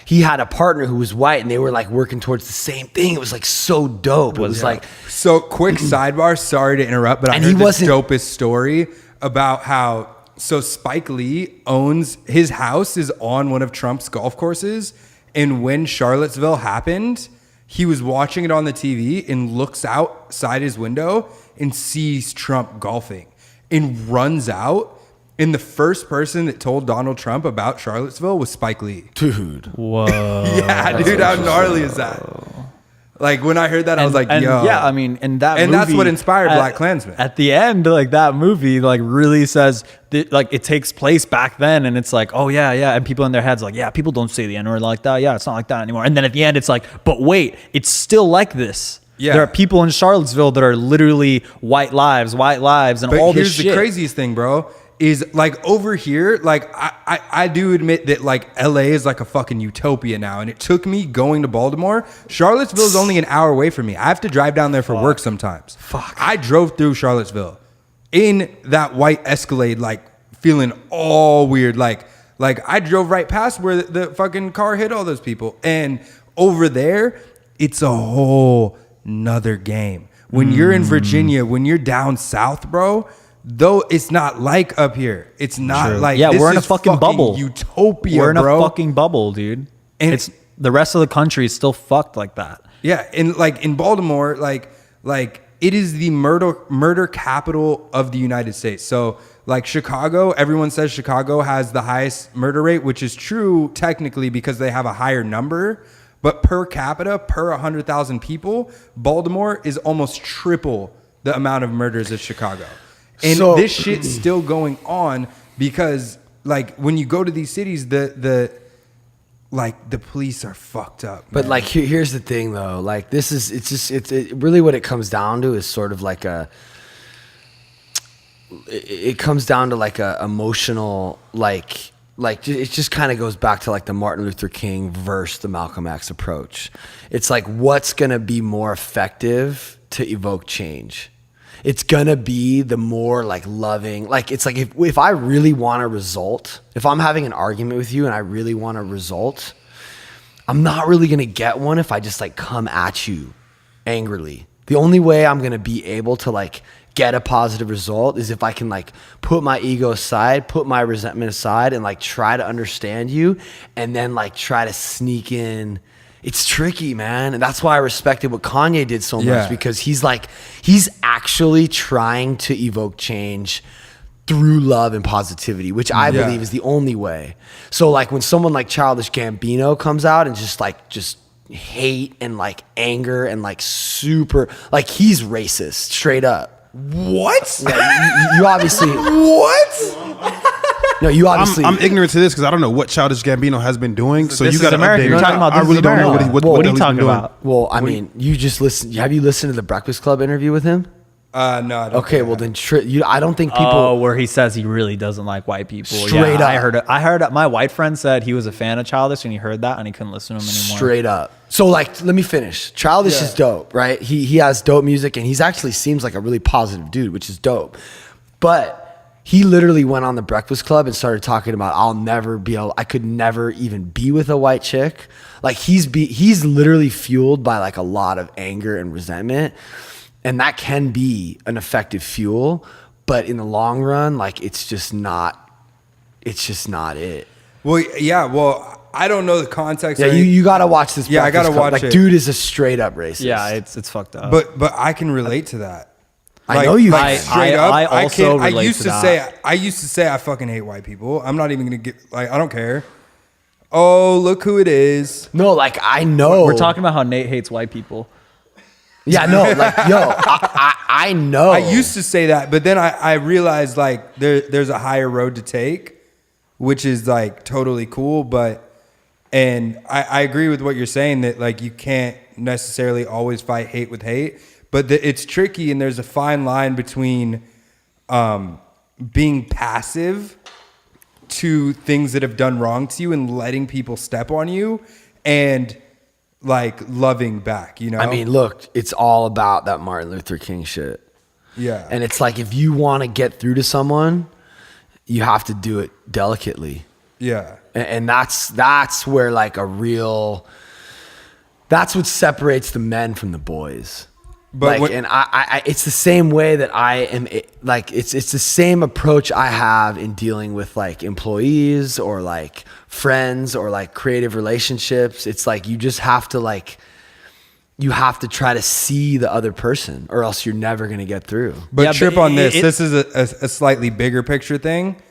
he had a partner who was white, and they were like working towards the same thing. It was like so dope. It was like, so quick sidebar, sorry to interrupt, but I heard this dopest story about how Spike Lee owns, his house is on one of Trump's golf courses, and when Charlottesville happened, he was watching it on the TV and looks outside his window and sees Trump golfing and runs out. And the first person that told Donald Trump about Charlottesville was Spike Lee. Dude. Whoa. Yeah, dude, how gnarly is that? Like when I heard that, I was like, and yo. yeah, I mean, and And that's what inspired Black Klansman. At the end, like that movie, like really says that, like it takes place back then, and it's like, oh yeah, and people in their heads like, yeah, people don't say the N-word like that. Yeah, it's not like that anymore. And then at the end, it's like, but wait, it's still like this. Yeah. There are people in Charlottesville that are literally white lives, and But all this here's shit. the craziest thing, bro. Is like over here, like I do admit that like LA is like a fucking utopia now. And it took me going to Baltimore. Charlottesville is only an hour away from me. I have to drive down there for work sometimes. I drove through Charlottesville in that white Escalade, like feeling all weird. Like I drove right past where the fucking car hit all those people. And over there, it's a whole nother game. When you're in Virginia, when you're down south, bro, though it's not like up here. It's not like, yeah, this we're in a is fucking bubble. Utopia, We're in bro. a fucking bubble, dude. And it's the rest of the country is still fucked like that. Yeah, and like in Baltimore, like it is the murder capital of the United States. So like Chicago, everyone says Chicago has the highest murder rate, which is true technically because they have a higher number. But per capita, per 100,000 people, Baltimore is almost triple the amount of murders as Chicago. And So- this shit's still going on because like when you go to these cities, the police are fucked up. But man. like here's the thing though, like this is it's really what it comes down to is sort of like it comes down to like a emotional like it just kind of goes back to like the Martin Luther King versus the Malcolm X approach. It's like what's gonna be more effective to evoke change. It's gonna be the more like loving, like it's like if I really want a result, if I'm having an argument with you and I really want a result, I'm not really gonna get one if I just like come at you angrily. The only way I'm gonna be able to like get a positive result is if I can like put my ego aside, put my resentment aside, and like try to understand you, and then like try to sneak in. It's tricky, man. And that's why I respected what Kanye did so much, because he's actually trying to evoke change through love and positivity, which I believe is the only way. So like when someone like Childish Gambino comes out and just hate and like anger and like super, like he's racist straight up. What? Yeah, you obviously What? No, you obviously. I'm ignorant to this because I don't know what Childish Gambino has been doing. So This you got is to America. update You're me. talking about I this really is don't know America. what What are the you hell he's talking been doing. about? Well, I mean, you just listen. Have you listened to the Breakfast Club interview with him? No, I don't. Okay, well then, I don't think people. Oh, where he says he really doesn't like white people. Straight yeah, up. I heard it. My white friend said he was a fan of Childish and he heard that and he couldn't listen to him anymore. Straight up. So like, let me finish. Childish is dope, right? He has dope music and he's actually seems like a really positive dude, which is dope. But he literally went on the Breakfast Club and started talking about I could never even be with a white chick. Like he's literally fueled by like a lot of anger and resentment. And that can be an effective fuel, but in the long run, like it's just not it. Well, yeah. Well, I don't know the context. Yeah, you gotta watch this. Yeah, I gotta Breakfast Club. watch like, it. dude is a straight up racist. Yeah, it's fucked up. But I can relate to that. I know you Like can. straight up. I also I relate used to to that. I used to say I fucking hate white people. I'm not even gonna get like I don't care. Oh, look who it is. No, like I know. We're talking about how Nate hates white people. Yeah, no, like yo, I know. I used to say that, but then I realized like there's a higher road to take, which is like totally cool. And I agree with what you're saying that like you can't necessarily always fight hate with hate, but it's tricky and there's a fine line between being passive to things that have done wrong to you and letting people step on you and like loving back, you know? I mean, look, it's all about that Martin Luther King shit. Yeah. And it's like if you want to get through to someone, you have to do it delicately. Yeah. And that's where like that's what separates the men from the boys. But like, and I it's the same way that I am like, it's the same approach I have in dealing with like employees or like friends or like creative relationships. It's like, you just have to like, you have to try to see the other person or else you're never going to get through. But Yeah, trip but on this. it- This is a slightly bigger picture thing.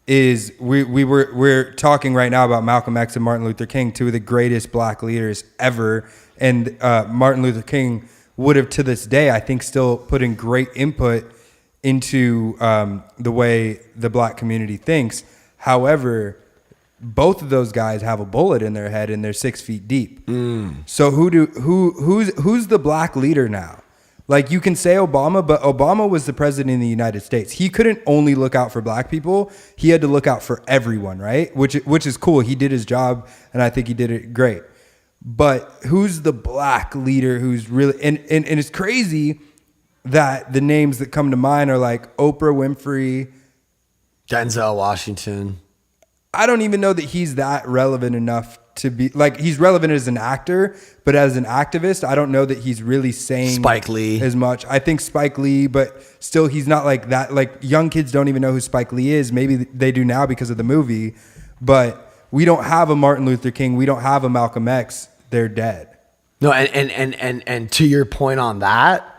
is we're talking right now about Malcolm X and Martin Luther King, two of the greatest black leaders ever. And Martin Luther King would have, to this day, I think, still put in great input into the way the black community thinks. However, both of those guys have a bullet in their head and they're 6 feet deep. So who's the black leader now? Like, you can say Obama, but Obama was the president of the United States. He couldn't only look out for black people. He had to look out for everyone, right? Which is cool. He did his job, and I think he did it great. But who's the black leader who's really... And it's crazy that the names that come to mind are like Oprah Winfrey, Denzel Washington. I don't even know that he's that relevant enough to be... Like, he's relevant as an actor, but as an activist, I don't know that he's really saying... Spike Lee. ...as much. I think Spike Lee, but still he's not like that. Like, young kids don't even know who Spike Lee is. Maybe they do now because of the movie, but we don't have a Martin Luther King. We don't have a Malcolm X. They're dead. No, and to your point on that,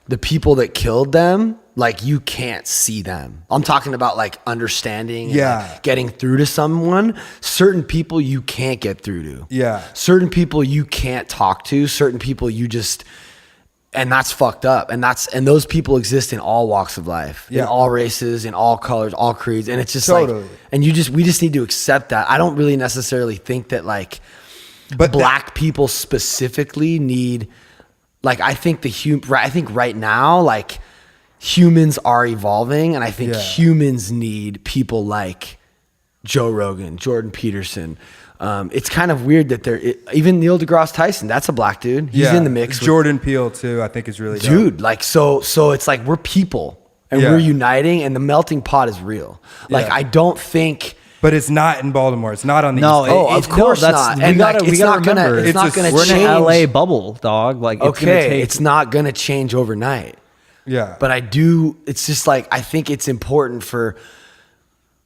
the people that killed them, like, you can't see them. I'm talking about like understanding and like getting through to someone. Certain people you can't get through to. Yeah. Certain people you can't talk to. Certain people you just, and that's fucked up. And those people exist in all walks of life, in all races, in all colors, all creeds. And it's just totally. like, and we just need to accept that. I don't really necessarily think that like, but black people specifically need, like, I think I think right now, like, humans are evolving, and I think humans need people like Joe Rogan, Jordan Peterson. It's kind of weird that even Neil deGrasse Tyson, that's a black dude. He's in the mix. Jordan Peele too, I think is really dope. Dude, like, so it's like we're people and we're uniting, and the melting pot is real. Like, I don't think... But it's not in Baltimore. It's not on the East Coast. Oh, of course not. And we gotta remember, it's not gonna we're change. in an LA bubble, dog. Like, it's not gonna change overnight. Yeah. But it's just like, I think it's important for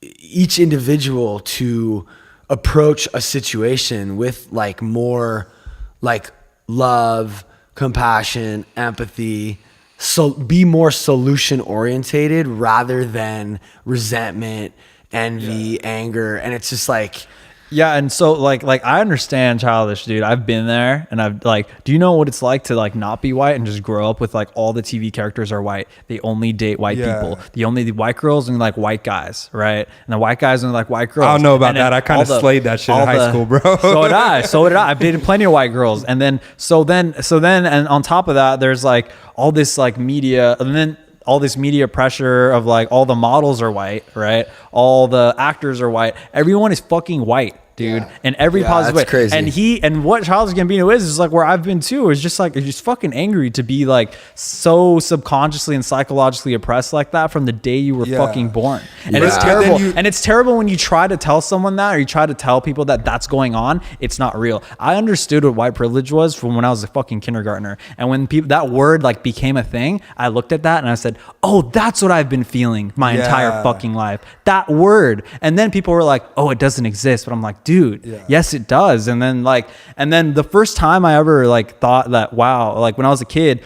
each individual to approach a situation with like more like love, compassion, empathy, so be more solution orientated rather than resentment, envy, anger. And it's just like, yeah, and so like I understand childish, dude. I've been there, and I've like, do you know what it's like to like not be white and just grow up with like all the TV characters are white? They only date white people. The white girls and like white guys, right? And the white guys and like white girls. I don't know about that. I kind of slayed that shit in high school, bro. So did I. I've dated plenty of white girls, and then so then and on top of that, there's like all this like media, and then all this media pressure of like all the models are white, right? All the actors are white. Everyone is fucking white, dude. And every positive way. Crazy. And what Childish Gambino is like where I've been too, is just like, it's just fucking angry to be like so subconsciously and psychologically oppressed like that from the day you were fucking born. And it's terrible. And it's terrible when you try to tell someone that, or you try to tell people that that's going on. It's not real. I understood what white privilege was from when I was a fucking kindergartner. And when that word like became a thing, I looked at that and I said, oh, that's what I've been feeling my entire fucking life. That word. And then people were like, oh, it doesn't exist. But I'm like, dude, yes, it does. And then the first time I ever like thought that, wow, like when I was a kid,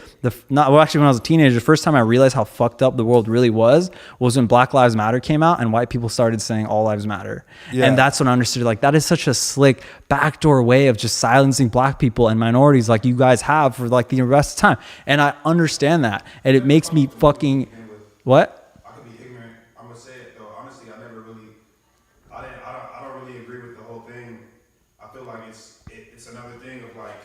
when I was a teenager, the first time I realized how fucked up the world really was when Black Lives Matter came out and white people started saying all lives matter. And that's when I understood, like, that is such a slick backdoor way of just silencing black people and minorities like you guys have for like the rest of the time. And I understand that. And it makes me fucking, what? I could be ignorant. I'm gonna say it though. Honestly, I don't really agree with the whole thing. I feel like it's another thing of like,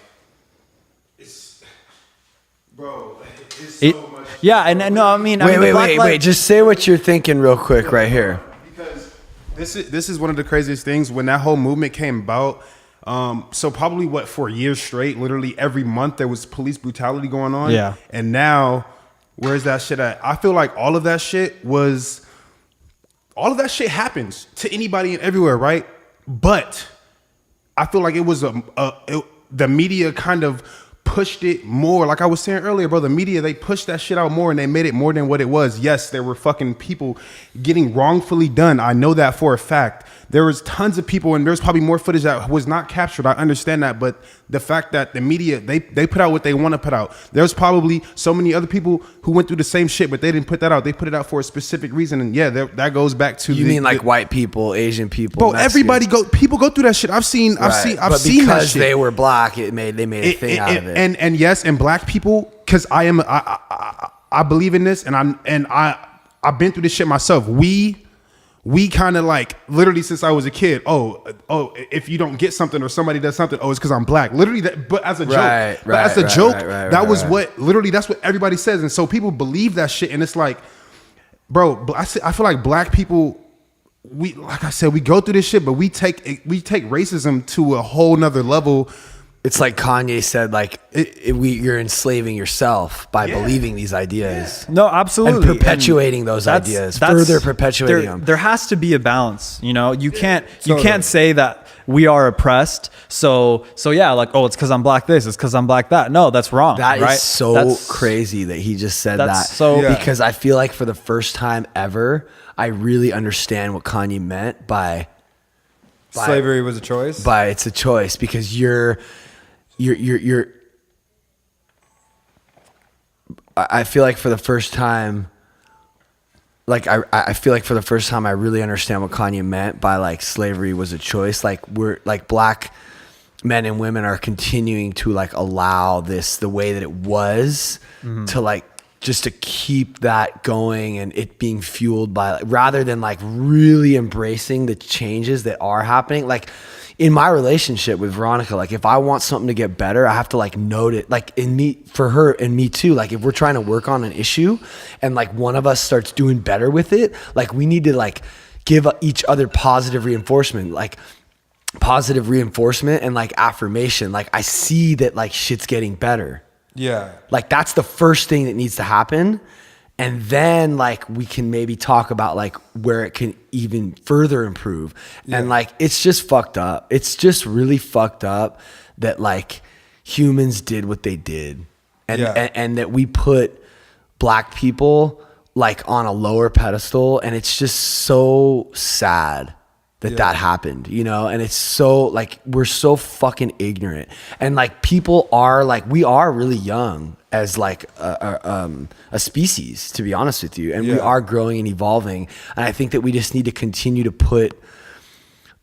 bro, it's so much. Yeah, and no, I mean, wait. Just say what you're thinking real quick right here. Because this is one of the craziest things when that whole movement came about. So probably for years straight, literally every month there was police brutality going on. Yeah. And now, where's that shit at? I feel like all of that shit happens to anybody and everywhere, right? But I feel like it was the media kind of pushed it more. Like I was saying earlier, bro, the media, they pushed that shit out more and they made it more than what it was. Yes, there were fucking people getting wrongfully done. I know that for a fact. there was tons of people, and there's probably more footage that was not captured. I understand that, but the fact that the media, they put out what they want to put out. There's probably so many other people who went through the same shit, but they didn't put that out. They put it out for a specific reason, and yeah, that goes back to you mean like white people, Asian people, bro. Mexicans. People go through that shit. I've seen But seen that because shit. they were black, they made a thing out of it. And yes, and black people, because I believe in this, and I've been through this shit myself. We kind of like literally since I was a kid. Oh, if you don't get something or somebody does something, it's because I'm black. Literally, but as a joke, that's what everybody says, and so people believe that shit, and it's like, bro, I feel like black people, like I said, we go through this shit, but we take racism to a whole nother level. It's like Kanye said, like you're enslaving yourself by believing these ideas. No, absolutely. And perpetuating those ideas, further perpetuating them. There has to be a balance. You can't say that we are oppressed. So yeah, like, it's because I'm black this, it's because I'm black that. No, that's wrong. That right? is so crazy that he just said that. Because I feel like for the first time ever, I really understand what Kanye meant by slavery was a choice. By it's a choice, because you're I feel like for the first time, like I feel like for the first time I really understand what Kanye meant by like slavery was a choice. Like we're like black men and women are continuing to like allow this the way that it was to like just to keep that going and it being fueled by like, rather than like really embracing the changes that are happening. Like in my relationship with Veronica, like if I want something to get better, I have to like note it, like in me, for her and me too. Like if we're trying to work on an issue and like one of us starts doing better with it, like we need to like give each other positive reinforcement, and like affirmation. Like I see that like shit's getting better. Yeah. Like that's the first thing that needs to happen. And then like we can maybe talk about like where it can even further improve. Yeah. And like it's just fucked up. It's just really fucked up that like humans did what they did. And that we put black people like on a lower pedestal, and it's just so sad that happened, and it's so like we're so fucking ignorant, and like people are like we are really young as like a species, to be honest with you, and we are growing and evolving, and I think that we just need to continue to put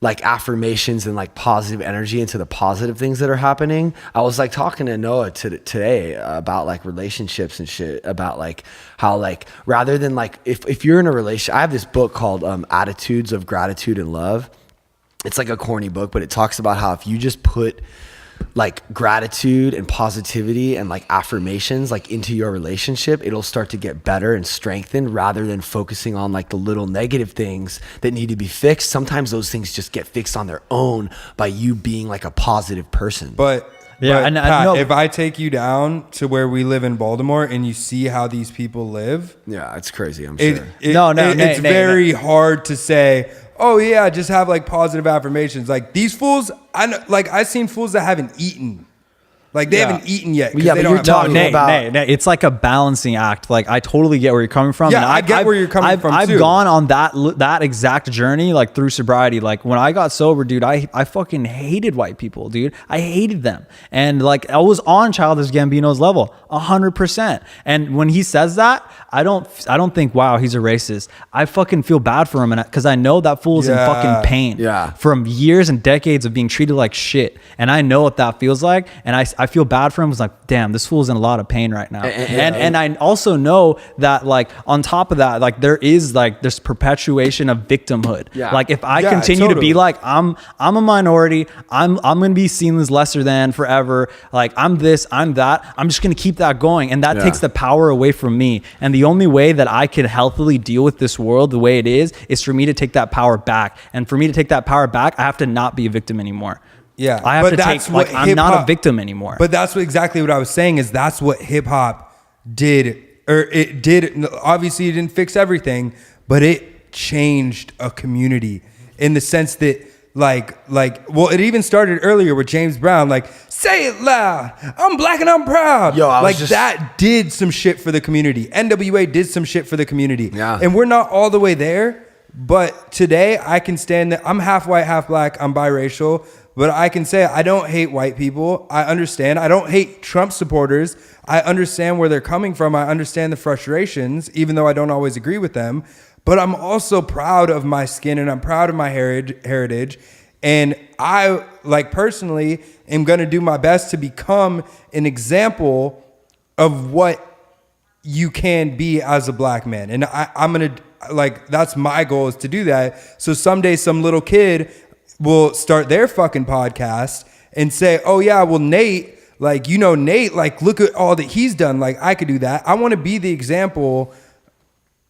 like affirmations and like positive energy into the positive things that are happening. I was like talking to Noah today about like relationships and shit, about like how like rather than like if you're in a relationship, I have this book called Attitudes of Gratitude and Love. It's like a corny book, but it talks about how if you just put like gratitude and positivity and like affirmations like into your relationship, it'll start to get better and strengthened, rather than focusing on like the little negative things that need to be fixed. Sometimes those things just get fixed on their own by you being like a positive person. But Pat, if I take you down to where we live in Baltimore and you see how these people live, it's crazy. I'm sure. It's very hard to say, oh yeah, just have like positive affirmations. Like these fools, I've seen fools that haven't eaten. Like they haven't eaten yet. Yeah, but you're talking about Nate, it's like a balancing act. Like I totally get where you're coming from. Yeah, and I get where you're coming from. I've gone on that exact journey, like through sobriety. Like when I got sober, dude, I fucking hated white people, dude. I hated them, and like I was on Childish Gambino's level, 100%. And when he says that, I don't think, wow, he's a racist. I fucking feel bad for him, and because I know that fool's in fucking pain. Yeah. From years and decades of being treated like shit, and I know what that feels like, and I feel bad for him. I was like, damn, this fool's in a lot of pain right now. And I also know that like on top of that, like there is like this perpetuation of victimhood. Yeah. Like if I continue to be like, I'm a minority, I'm going to be seen as lesser than forever. Like I'm this, I'm that. I'm just going to keep that going. And that takes the power away from me. And the only way that I can healthily deal with this world the way it is for me to take that power back. And for me to take that power back, I have to not be a victim anymore. Yeah, I have to take, like, I'm not a victim anymore. But that's exactly what I was saying, is that's what hip hop did, or it did. Obviously it didn't fix everything, but it changed a community in the sense that well, it even started earlier with James Brown, like, say it loud, I'm black and I'm proud. That did some shit for the community. NWA did some shit for the community. Yeah. And we're not all the way there, But today I can stand that. I'm half white, half black. I'm biracial. But I can say I don't hate white people. I understand. I don't hate Trump supporters. I understand where they're coming from. I understand the frustrations, even though I don't always agree with them. But I'm also proud of my skin and I'm proud of my heritage. And I, like, personally am going to do my best to become an example of what you can be as a black man. And I'm going to, like, that's my goal, is to do that. So someday some little kid will start their fucking podcast and say, oh yeah, well, Nate, like, you know, Nate, like, look at all that he's done. Like, I could do that. I want to be the example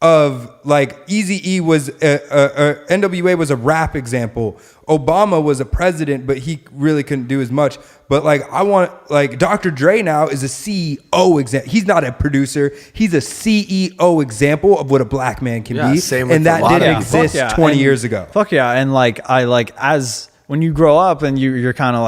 of, like, Eazy-E was NWA was a rap example. Obama was a president, but he really couldn't do as much. But, like, I want, like, Dr. Dre now is a CEO example. He's not a producer. He's a CEO example of what a black man can be. Same with and that didn't exist 20 And years ago. Fuck yeah. And like, as when you grow up and you're kind of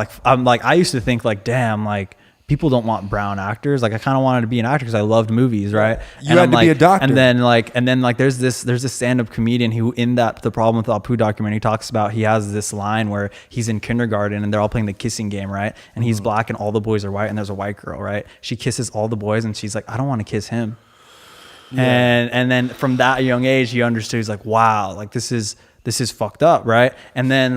like, I used to think like, damn, like, people don't want brown actors. Like, I kind of wanted to be an actor because I loved movies, right? You had to be a doctor. And then there's this stand-up comedian who, in that The Problem with Apu documentary, talks about, he has this line where he's in kindergarten and they're all playing the kissing game, right? And he's black and all the boys are white and there's a white girl, right? She kisses all the boys and she's like, I don't want to kiss him. Yeah. And then from that young age, he understood. He's like, wow, like, this is fucked up, right? And then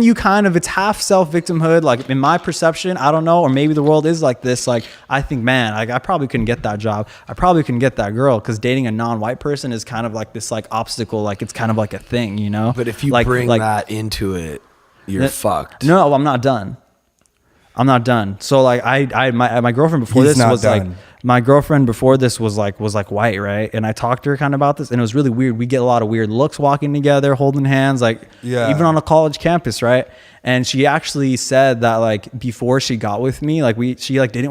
you kind of, it's half self-victimhood. Like, in my perception, I don't know, or maybe the world is like this. Like, I think, man, like, I probably couldn't get that job. I probably couldn't get that girl, because dating a non-white person is kind of like this, like, obstacle. Like, it's kind of like a thing, you know? But if you like, bring that into it, you're fucked. No, I'm not done. So like, my girlfriend before He's this not was done. like, my girlfriend before this was like white, right? And I talked to her kind of about this, and it was really weird. We get a lot of weird looks walking together, holding hands, like, even on a college campus, right? And she actually said that, like, before she got with me, like, she liked me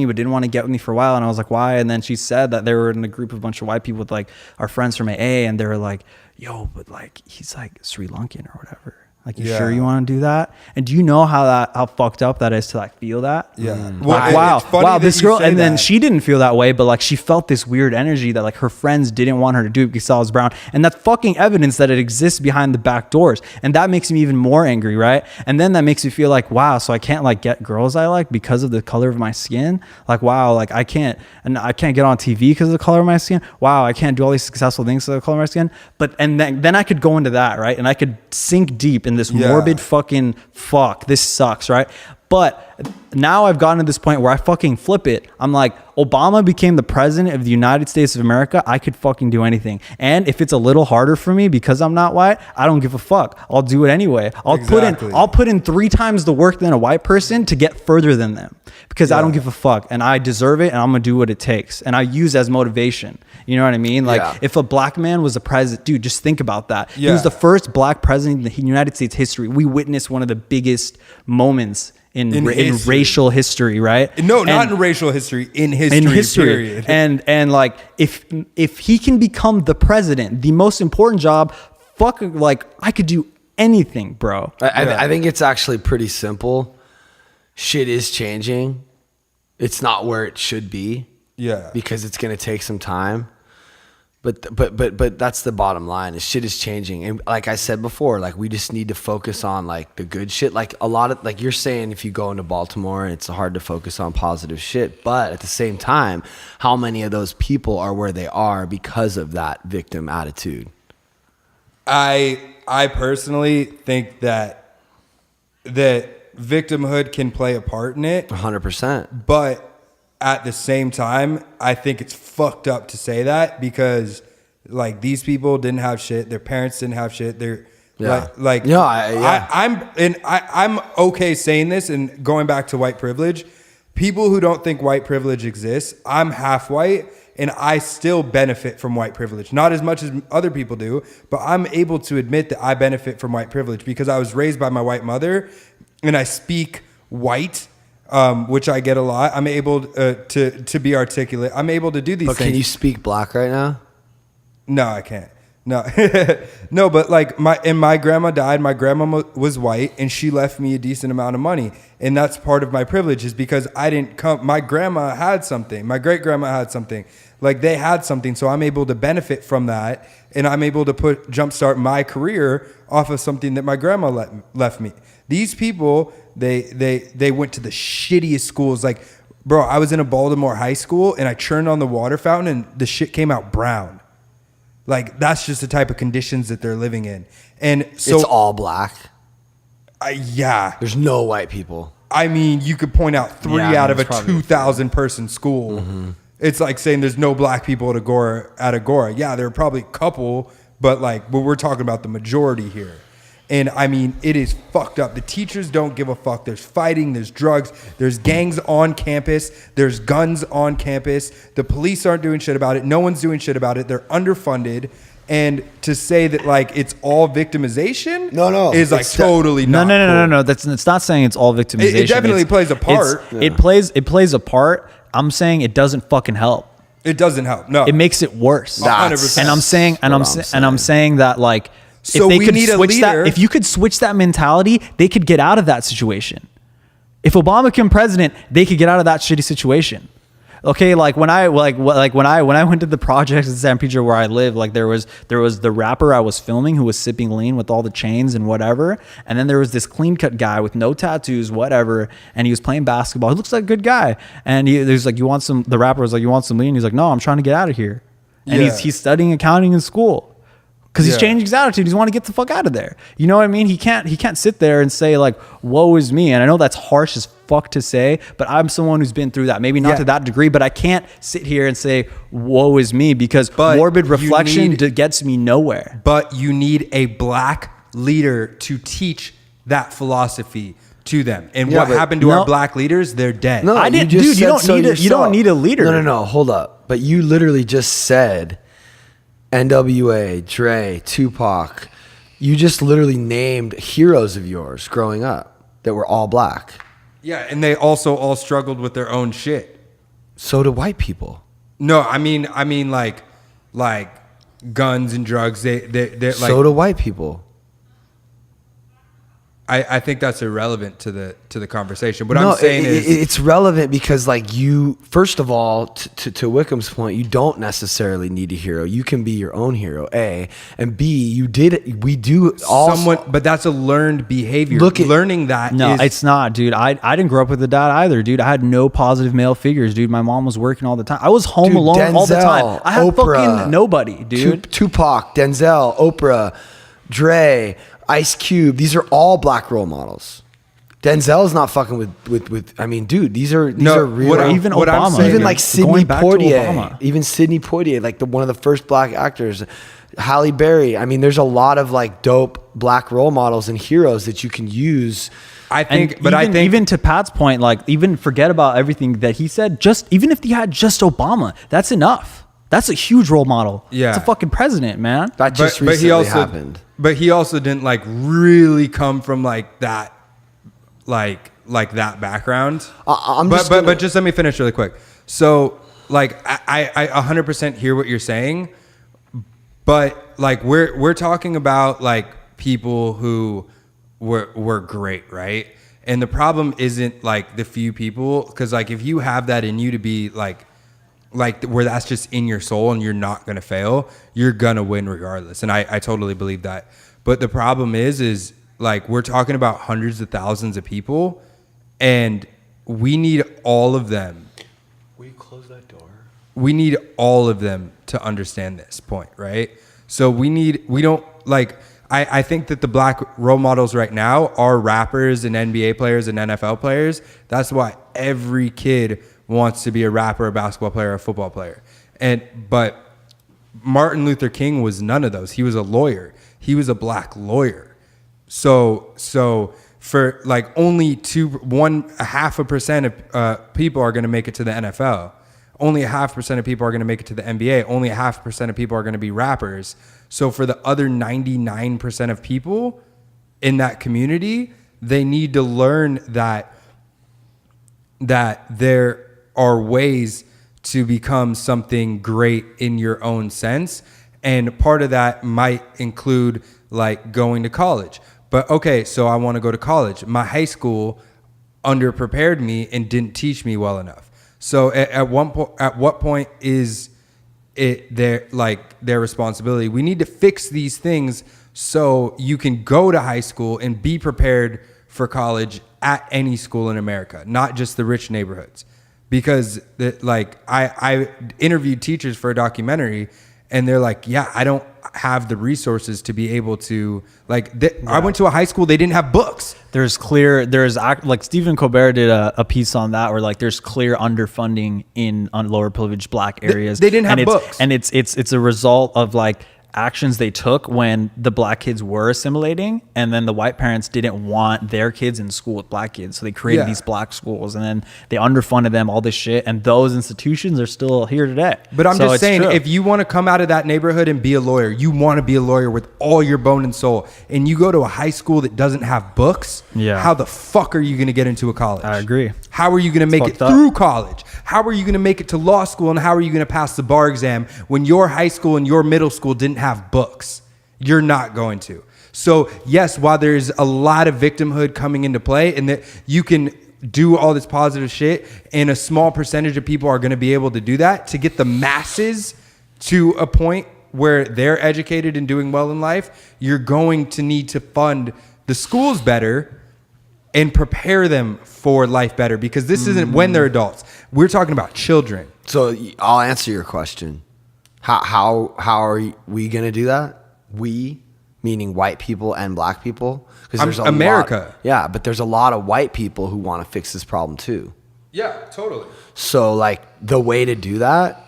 but didn't want to get with me for a while. And I was like, why? And then she said that they were in a group of a bunch of white people with, like, our friends from AA, and they were like, yo, but, like, he's like Sri Lankan or whatever. Like, you sure you want to do that? And do you know how fucked up that is to, like, feel that? Yeah. Like, wow, this girl, and then she didn't feel that way, but, like, she felt this weird energy that, like, her friends didn't want her to do it because I was brown. And that's fucking evidence that it exists behind the back doors. And that makes me even more angry, right? And then that makes me feel like, wow, so I can't, like, get girls I like because of the color of my skin? Like, wow, like, I can't get on TV because of the color of my skin? Wow, I can't do all these successful things because of the color of my skin? But, and then I could go into that, right? And I could sink deep in this morbid fucking fuck. This sucks, right? But now I've gotten to this point where I fucking flip it. I'm like, Obama became the president of the United States of America. I could fucking do anything. And if it's a little harder for me because I'm not white, I don't give a fuck. I'll do it anyway. I'll put in 3 times the work than a white person to get further than them, because I don't give a fuck and I deserve it, and I'm gonna do what it takes. And I use as motivation. You know what I mean? Like, if a black man was a president, dude, just think about that. He was the first black president in the United States history. We witnessed one of the biggest moments in racial history, right? No, not in racial history, in history. Period. And like, if he can become the president, the most important job, like, I could do anything, bro. I think it's actually pretty simple. Shit is changing. It's not where it should be. Yeah. Because it's gonna take some time. But that's the bottom line. Is shit is changing, and like I said before, like, we just need to focus on, like, the good shit. Like, a lot of, like, you're saying, if you go into Baltimore, it's hard to focus on positive shit. But at the same time, how many of those people are where they are because of that victim attitude? I personally think that victimhood can play a part in it, 100%. but at the same time, I think it's fucked up to say that, because, like, these people didn't have shit. Their parents didn't have shit. I'm okay saying this and going back to white privilege. People who don't think white privilege exists, I'm half white and I still benefit from white privilege. Not as much as other people do, but I'm able to admit that I benefit from white privilege because I was raised by my white mother and I speak white, which I get a lot. I'm able to be articulate. I'm able to do these things. But can you speak black right now? No, I can't. No, no, but like my grandma died. My grandma was white, and she left me a decent amount of money, and that's part of my privilege is because I didn't come. My grandma had something. My great grandma had something. Like they had something, so I'm able to benefit from that, and I'm able to jumpstart my career off of something that my grandma left me. These people, they went to the shittiest schools. Like, bro, I was in a Baltimore high school, and I turned on the water fountain, and the shit came out brown. Like, that's just the type of conditions that they're living in. And so it's all black. Yeah. There's no white people. I mean, you could point out three out of a 2,000 person school. Mm-hmm. It's like saying there's no black people at Agora. Yeah, there are probably a couple, but we're talking about the majority here. And I mean, it is fucked up. The teachers don't give a fuck. There's fighting, there's drugs, there's gangs on campus, there's guns on campus. The police aren't doing shit about it. No one's doing shit about it. They're underfunded. And to say that it's all victimization, is totally not. No. It's not saying it's all victimization. It definitely plays a part. It plays a part. I'm saying it doesn't fucking help. It doesn't help. No, it makes it worse. 100%. And I'm saying that so if they we could need switch a leader. if you could switch that mentality, they could get out of that situation. If Obama became president, they could get out of that shitty situation. Okay, when I went to the projects in San Pedro where I live, there was the rapper I was filming who was sipping lean with all the chains and whatever, and then there was this clean cut guy with no tattoos, whatever, and he was playing basketball. He looks like a good guy, and he was like, "You want some?" The rapper was like, "You want some lean?" He's like, "No, I'm trying to get out of here," and he's studying accounting in school. Because he's changing his attitude. He's want to get the fuck out of there. You know what I mean? He can't sit there and say woe is me. And I know that's harsh as fuck to say, but I'm someone who's been through that. Maybe not to that degree, but I can't sit here and say woe is me because morbid reflection gets me nowhere. But you need a black leader to teach that philosophy to them. And what happened to our black leaders? They're dead. No, I didn't, dude. You don't need a leader. No. Hold up. But you literally just said NWA, Dre, Tupac. You just literally named heroes of yours growing up that were all black. Yeah, and they also all struggled with their own shit. So do white people. No, I mean like guns and drugs. They're so do white people. I think that's irrelevant to the conversation. What I'm saying is it's relevant because you first of all to Wickham's point, you don't necessarily need a hero. You can be your own hero. A and B. We do all somewhat, but that's a learned behavior. Learning that. No, it's not, dude. I didn't grow up with a dad either, dude. I had no positive male figures, dude. My mom was working all the time. I was home alone all the time. I had Oprah, fucking nobody, dude. Tupac, Denzel, Oprah, Dre, Ice Cube, these are all black role models. Denzel's not fucking with I mean, dude, these are real. Even Obama. Even Sidney Poitier. Even Sidney Poitier, one of the first black actors. Halle Berry. I mean, there's a lot of dope black role models and heroes that you can use. I think even to Pat's point, even forget about everything that he said. Even if he had just Obama, that's enough. That's a huge role model. Yeah, it's a fucking president, man. That just recently happened. But he also didn't really come from that background. But just let me finish really quick. So I 100% hear what you're saying, but we're talking about people who were great, right? And the problem isn't the few people, because if you have that in you to be where that's just in your soul and you're not going to fail, you're going to win regardless. And I totally believe that. But the problem is we're talking about hundreds of thousands of people, and we need all of them. Will you close that door? We need all of them to understand this point, right? So I think that the black role models right now are rappers and NBA players and NFL players. That's why every kid wants to be a rapper, a basketball player, a football player. But Martin Luther King was none of those. He was a lawyer. He was a black lawyer. So for only 0.5% of people are going to make it to the NFL. Only 0.5% of people are going to make it to the NBA. Only 0.5% of people are going to be rappers. So for the other 99% of people in that community, they need to learn that there are ways to become something great in your own sense. And part of that might include like going to college. But okay, so I want to go to college. My high school underprepared me and didn't teach me well enough. So at what point is it their responsibility? We need to fix these things so you can go to high school and be prepared for college at any school in America, not just the rich neighborhoods. Because I interviewed teachers for a documentary, and they're like, yeah, I don't have the resources to be able to I went to a high school, they didn't have books. There's like Stephen Colbert did a piece on that where like there's clear underfunding on lower privileged black areas. They didn't have books. And it's a result of like actions they took when the black kids were assimilating, and then the white parents didn't want their kids in school with black kids, so they created these black schools, and then they underfunded them, all this shit, and those institutions are still here today. But I'm just saying, if you want to come out of that neighborhood and be a lawyer, you want to be a lawyer with all your bone and soul, and you go to a high school that doesn't have books, how the fuck are you going to get into a college? I agree. How are you going to make it through college? How are you going to make it to law school, and how are you going to pass the bar exam when your high school and your middle school didn't have books? You're not going to. So yes, while there's a lot of victimhood coming into play, and that you can do all this positive shit, and a small percentage of people are going to be able to do that, to get the masses to a point where they're educated and doing well in life, you're going to need to fund the schools better and prepare them for life better, because this isn't when they're adults. We're talking about children. So I'll answer your question. How are we going to do that? We, meaning white people and black people? Because there's America. But there's a lot of white people who want to fix this problem too. Yeah, totally. So like the way to do that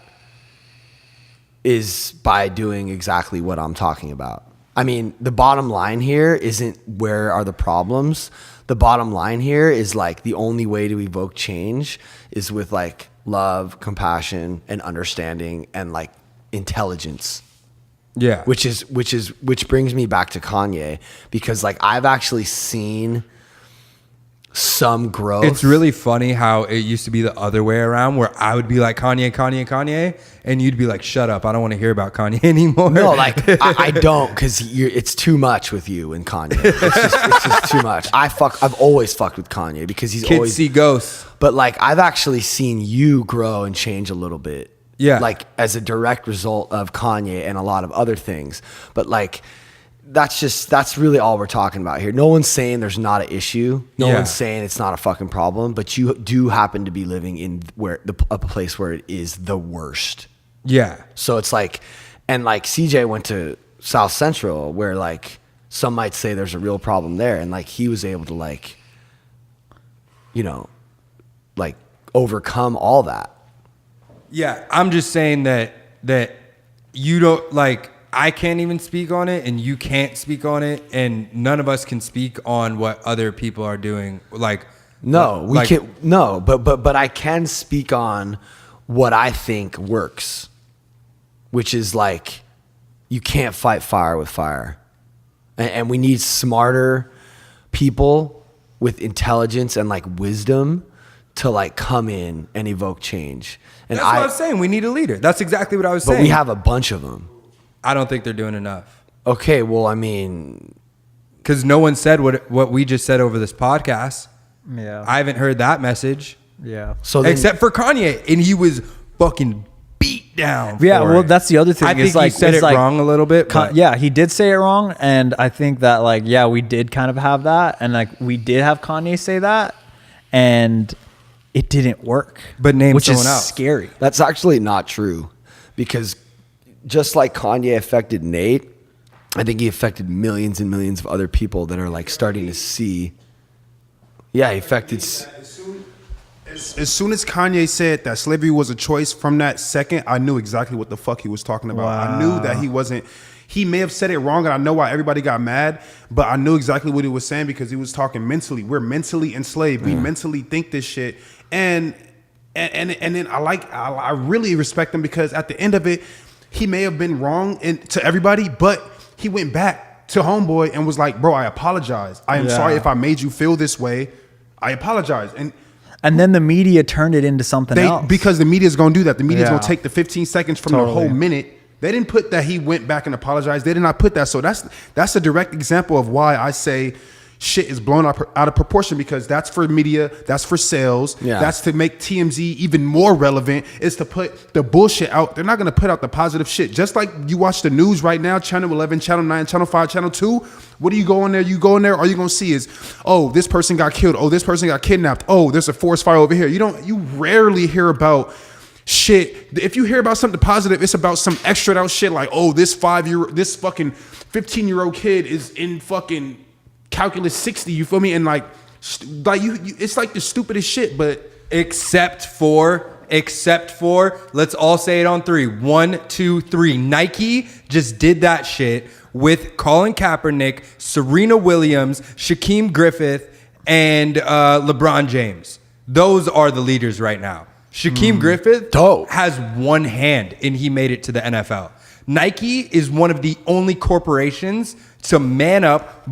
is by doing exactly what I'm talking about. I mean, the bottom line here isn't where are the problems. The bottom line here is like the only way to evoke change is with like love, compassion, and understanding, and like intelligence. Yeah. Which brings me back to Kanye, because like I've actually seen some growth. It's really funny how it used to be the other way around, where I would be like Kanye, and you'd be like, shut up, I don't want to hear about Kanye anymore. No, like I don't, because it's too much with you and Kanye. It's just too much. I've always fucked with Kanye because he's Kids always see ghosts. But like I've actually seen you grow and change a little bit. Yeah. Like as a direct result of Kanye and a lot of other things. But like that's really all we're talking about here. No one's saying there's not an issue. No one's saying it's not a fucking problem, but you do happen to be living in a place where it is the worst. Yeah. So it's like, and like CJ went to South Central, where like some might say there's a real problem there, and like he was able to like, you know, like overcome all that. Yeah, I'm just saying that you don't, like, I can't even speak on it, and you can't speak on it, and none of us can speak on what other people are doing. Like, no, we can't. No, but I can speak on what I think works, which is like, you can't fight fire with fire, and we need smarter people with intelligence and like wisdom to like come in and evoke change. And that's what I was saying. We need a leader. That's exactly what I was saying. But we have a bunch of them. I don't think they're doing enough. Okay, well, I mean, because no one said what we just said over this podcast. Yeah, I haven't heard that message. Yeah. So then, except for Kanye, and he was fucking beat down. Yeah, well, that's the other thing. I think he said it wrong a little bit. Yeah, he did say it wrong, and I think that like, yeah, we did kind of have that, and like we did have Kanye say that, and it didn't work. But name which someone is else. Scary. That's actually not true, because just like Kanye affected Nate, I think he affected millions and millions of other people that are like starting to see. Yeah, he affected. As soon as Kanye said that slavery was a choice, from that second, I knew exactly what the fuck he was talking about. Wow. I knew that he wasn't. He may have said it wrong, and I know why everybody got mad, but I knew exactly what he was saying, because he was talking mentally. We're mentally enslaved. We mentally think this shit. And then I really respect him, because at the end of it, he may have been wrong to everybody, but he went back to homeboy and was like, bro, I apologize. I am sorry if I made you feel this way. I apologize. And then the media turned it into something else. Because the media is going to do that. The media is going to take the 15 seconds from the whole minute They didn't put that he went back and apologized. They did not put that. So that's a direct example of why I say shit is blown out of proportion, because that's for media, that's for sales, that's to make TMZ even more relevant, is to put the bullshit out. They're not going to put out the positive shit. Just like you watch the news right now, Channel 11, Channel 9, Channel 5, Channel 2, what do you go in there? You go in there, all you're going to see is, oh, this person got killed. Oh, this person got kidnapped. Oh, there's a forest fire over here. You rarely hear about shit. If you hear about something positive, it's about some extra out shit like, oh, this fucking 15-year-old kid is in fucking calculus 60, you feel me? And like you it's like the stupidest shit. But except for let's all say it on 3. 1, 2, 3. Nike just did that shit with Colin Kaepernick, Serena Williams, Shaquem Griffith, and LeBron James. Those are the leaders right now. Shaquem Griffith has one hand and he made it to the NFL. Nike is one of the only corporations to man up,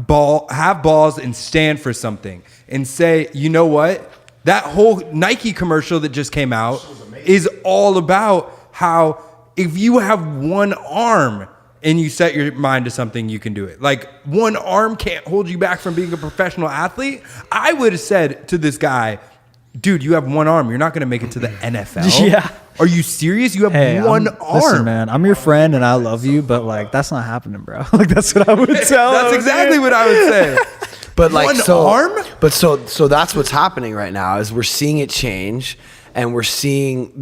have balls, and stand for something and say, you know what? That whole Nike commercial that just came out is all about how if you have one arm and you set your mind to something, you can do it. Like, one arm can't hold you back from being a professional athlete. I would have said to this guy, dude, you have one arm. You're not going to make it to the NFL. Yeah. Are you serious? You have one arm. Listen, man, I'm your friend and I love you, but like, that's not happening, bro. Like, that's what I would tell. That's exactly what I would say. But like, one arm? But so that's what's happening right now is we're seeing it change, and we're seeing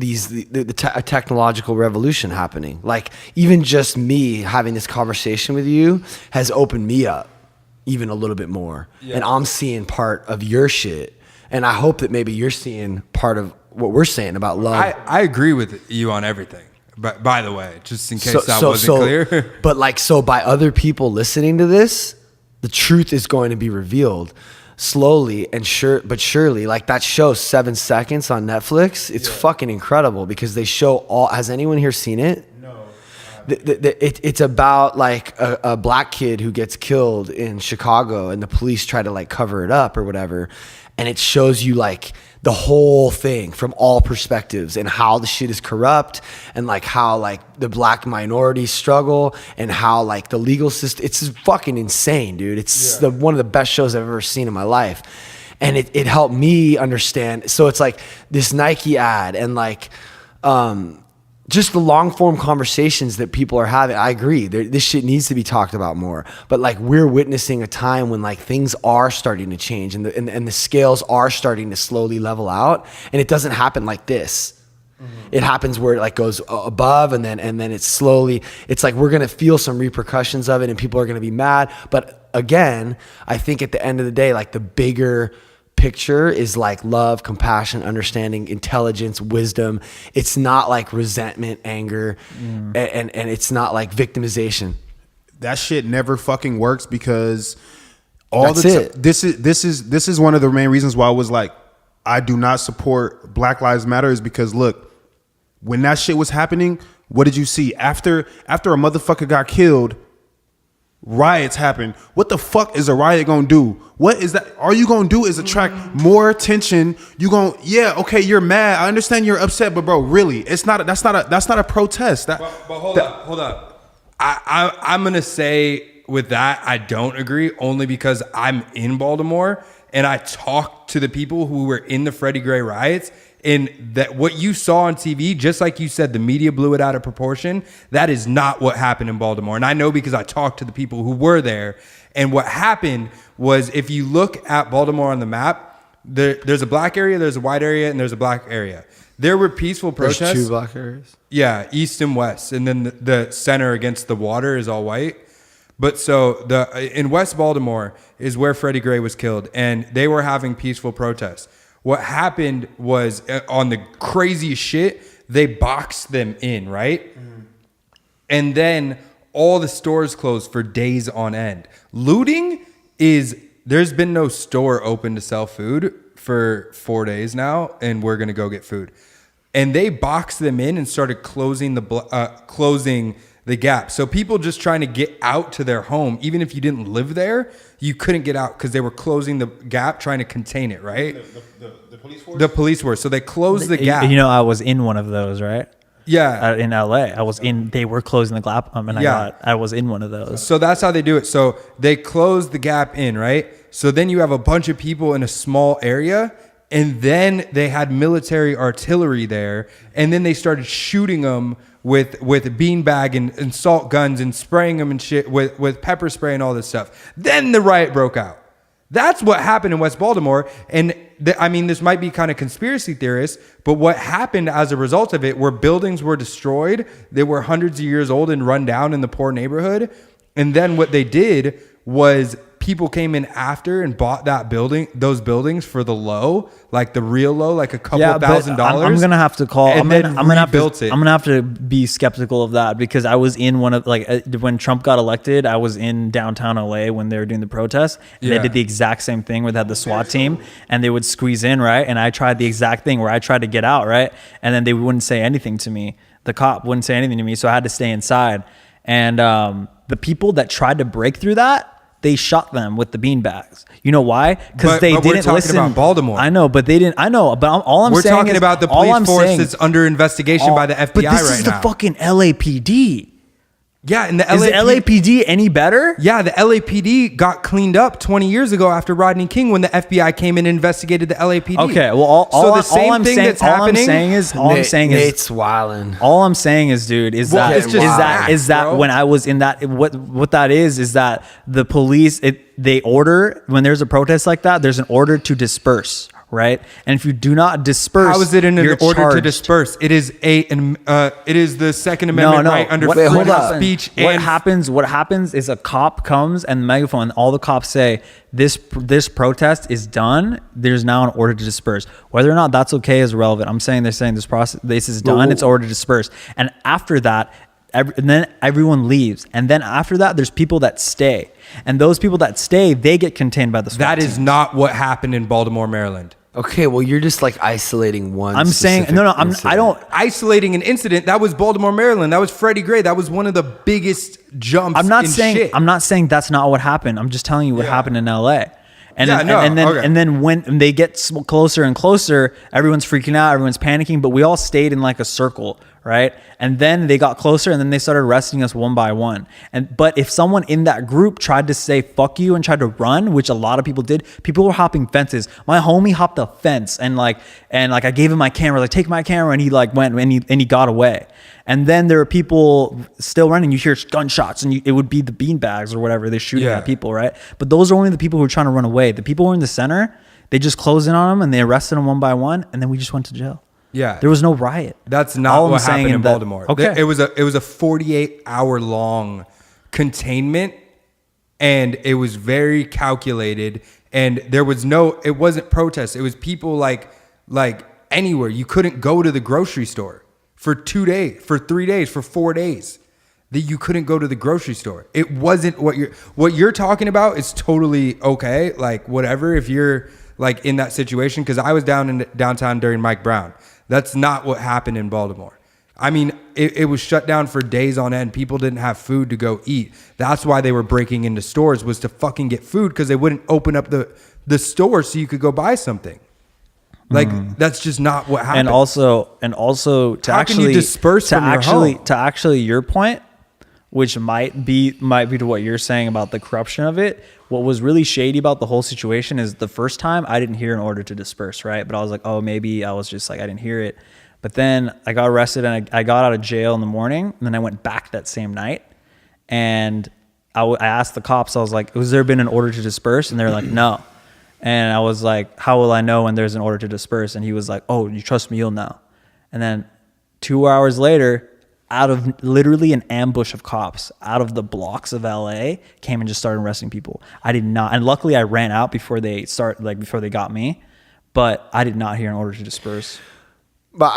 a technological revolution happening. Like, even just me having this conversation with you has opened me up even a little bit more, and I'm seeing part of your shit, and I hope that maybe you're seeing part of what we're saying about love. I agree with you on everything. But by the way, just in case that wasn't clear. But like, so by other people listening to this, the truth is going to be revealed slowly and but surely. Like that show 7 Seconds on Netflix, it's fucking incredible because they show all. Has anyone here seen it? No. It's about like a black kid who gets killed in Chicago, and the police try to like cover it up or whatever, and it shows you like the whole thing from all perspectives and how the shit is corrupt, and like how like the black minorities struggle, and how like the legal system, it's fucking insane, dude. It's one of the best shows I've ever seen in my life. And it helped me understand. So it's like this Nike ad, and like just the long form conversations that people are having. I agree. This shit needs to be talked about more. But like, we're witnessing a time when like things are starting to change, and the scales are starting to slowly level out. And it doesn't happen like this. Mm-hmm. It happens where it like goes above, and then it's slowly. It's like we're gonna feel some repercussions of it, and people are gonna be mad. But again, I think at the end of the day, like the bigger picture is like love, compassion, understanding, intelligence, wisdom. It's not like resentment, anger, and it's not like victimization. That shit never fucking works, because this is one of the main reasons why I was like, I do not support Black Lives Matter, is because look, when that shit was happening, what did you see? After a motherfucker got killed, riots happen. What the fuck is a riot gonna do? What is that? All you gonna do is attract more attention. You gonna, okay, you're mad. I understand you're upset, but bro, really, that's not a protest. But hold up. I'm gonna say with that, I don't agree, only because I'm in Baltimore and I talked to the people who were in the Freddie Gray riots. And that what you saw on TV, just like you said, the media blew it out of proportion. That is not what happened in Baltimore. And I know because I talked to the people who were there. And what happened was, if you look at Baltimore on the map, there's a black area, there's a white area, and there's a black area. There were peaceful protests. There's 2 black areas? Yeah, east and west. And then the center against the water is all white. But so in West Baltimore is where Freddie Gray was killed. And they were having peaceful protests. What happened was, on the craziest shit, they boxed them in, right? Mm. And then all the stores closed for days on end. Looting there's been no store open to sell food for 4 days now, and we're going to go get food. And they boxed them in and started closing the gap. So people just trying to get out to their home, even if you didn't live there, you couldn't get out because they were closing the gap, trying to contain it, right? The police force? The police force. So they closed the gap. You know, I was in one of those, right? in LA. They were closing the Gap, and I was in one of those. So that's how they do it. So they close the Gap in, right? So then you have a bunch of people in a small area, and then they had military artillery there, and then they started shooting them with beanbag and salt guns and spraying them and shit with pepper spray and all this stuff. Then the riot broke out. That's what happened in West Baltimore. And this might be kind of conspiracy theorists, but what happened as a result of it were buildings were destroyed. They were hundreds of years old and run down in the poor neighborhood. And then what they did was people came in after and bought those buildings for the low, like the real low, like a couple $1,000. I'm gonna have to call. I'm gonna have to be skeptical of that because I was in one of when Trump got elected, I was in downtown LA when they were doing the protests, and they did the exact same thing where they had the SWAT team and they would squeeze in, right? And I tried the exact thing where I tried to get out, right? And then they wouldn't say anything to me. The cop wouldn't say anything to me, so I had to stay inside. And the people that tried to break through that, they shot them with the beanbags. You know why? Because they didn't listen. We're talking about Baltimore. I know, but they didn't. I know, but we're talking about the police force that's under investigation by the FBI right now. But this is the fucking LAPD. Yeah, and is the LAPD any better? Yeah, the LAPD got cleaned up 20 years ago after Rodney King when the FBI came in and investigated the LAPD. Okay, well, all I'm saying is Nate's wildin'. All I'm saying is, dude, is that when I was in that, what that is that the police they order when there's a protest like that, there's an order to disperse. Right, and if you do not disperse, how is it in an order to disperse? It is it is the Second Amendment right under freedom of speech. What happens is a cop comes and the megaphone, and all the cops say this protest is done. There's now an order to disperse. Whether or not that's okay is irrelevant. They're saying this is done. It's order to disperse, and after that. And then everyone leaves. And then after that, there's people that stay. And those people that stay, they get contained by the SWAT That is not what happened in Baltimore, Maryland. Okay, well, you're just like isolating one. I'm saying, I don't. Isolating an incident. That was Baltimore, Maryland. That was Freddie Gray. That was one of the biggest jumps I'm not saying that's not what happened. I'm just telling you what happened in LA. And then when they get closer and closer, everyone's freaking out, everyone's panicking, but we all stayed in like a circle, right? And then they got closer and then they started arresting us one by one. But if someone in that group tried to say fuck you and tried to run, which a lot of people did, people were hopping fences. My homie hopped a fence and I gave him my camera, like take my camera, and he like went and he got away. And then there are people still running. You hear gunshots, and it would be the beanbags or whatever they're shooting at people, right? But those are only the people who are trying to run away. The people who are in the center, they just closed in on them and they arrested them one by one, and then we just went to jail. Yeah, there was no riot. That's not what happened in Baltimore. Okay, it was a 48-hour long containment, and it was very calculated. And there was it wasn't protests. It was people like anywhere. You couldn't go to the grocery store. For 2 days, for 3 days, for 4 days, that you couldn't go to the grocery store. It wasn't what you're talking about is totally okay. Like whatever, if you're like in that situation, because I was down in downtown during Mike Brown. That's not what happened in Baltimore. I mean, it was shut down for days on end. People didn't have food to go eat. That's why they were breaking into stores, was to fucking get food, because they wouldn't open up the store so you could go buy something. Like that's just not what happened. And also to actually your point, which might be to what you're saying about the corruption of it. What was really shady about the whole situation is the first time I didn't hear an order to disperse, right? But I was like, oh, maybe I was just like, I didn't hear it. But then I got arrested and I got out of jail in the morning, and then I went back that same night, and I asked the cops, I was like, has there been an order to disperse? And they're like, no. And I was like, how will I know when there's an order to disperse? And he was like, oh, you trust me, you'll know. And then 2 hours later, out of literally an ambush of cops out of the blocks of LA, came and just started arresting people. I did not. And luckily I ran out before they got me, but I did not hear an order to disperse. But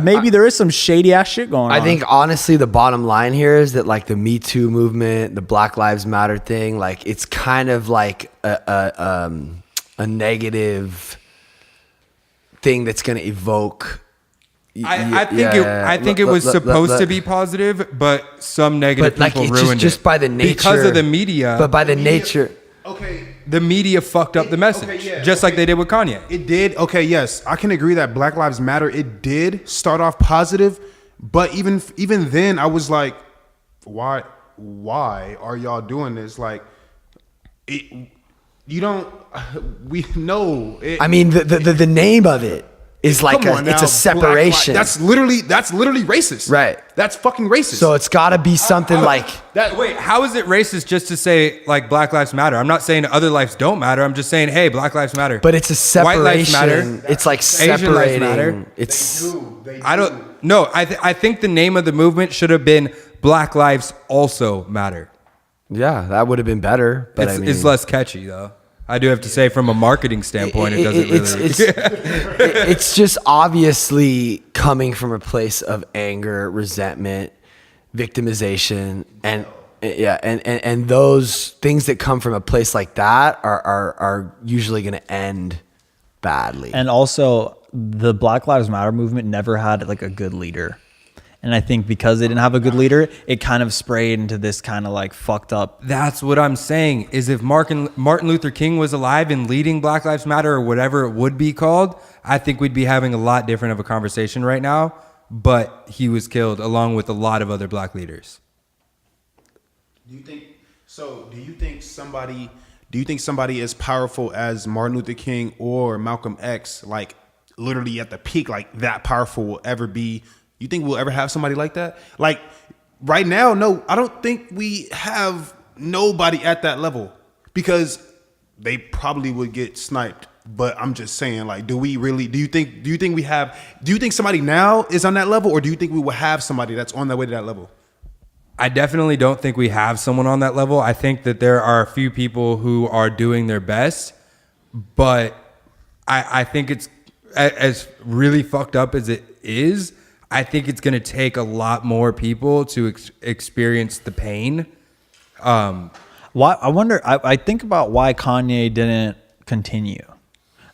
maybe there is some shady ass shit going on. I think honestly, the bottom line here is that like the Me Too movement, the Black Lives Matter thing, like it's kind of like a negative thing that's going to evoke. I think it was supposed to be positive, but some negative people ruined it. Just by the nature, because of the media. But by the nature. Okay, the media fucked up the message, just like they did with Kanye. It did. Okay, yes, I can agree that Black Lives Matter. It did start off positive, but even then, I was like, why are y'all doing this? Like, you don't. We know. I mean, the name of it is like it's a separation. That's literally racist. Right. That's fucking racist. So it's got to be something like that. Wait, how is it racist just to say like Black Lives Matter? I'm not saying other lives don't matter. I'm just saying, hey, Black Lives Matter. But it's a separation. White lives matter. It's like Asian lives separating. matter. It's. They do. I don't. No, I think the name of the movement should have been Black Lives Also Matter. Yeah, that would have been better. But It's less catchy though. I do have to say, from a marketing standpoint, it doesn't really. It's just obviously coming from a place of anger, resentment, victimization, and those things that come from a place like that are usually going to end badly. And also, the Black Lives Matter movement never had like a good leader. And I think because they didn't have a good leader, it kind of sprayed into this kind of like fucked up. That's what I'm saying, is if Martin Luther King was alive and leading Black Lives Matter or whatever it would be called, I think we'd be having a lot different of a conversation right now. But he was killed along with a lot of other black leaders. Do you think somebody as powerful as Martin Luther King or Malcolm X, like literally at the peak, like that powerful, will ever be? You think we'll ever have somebody like that? Like right now, no, I don't think we have nobody at that level, because they probably would get sniped. But I'm just saying, like, do you think somebody now is on that level, or do you think we will have somebody that's on their way to that level? I definitely don't think we have someone on that level. I think that there are a few people who are doing their best, but I think it's as really fucked up as it is. I think it's going to take a lot more people to experience the pain. Why? I wonder. I think about why Kanye didn't continue.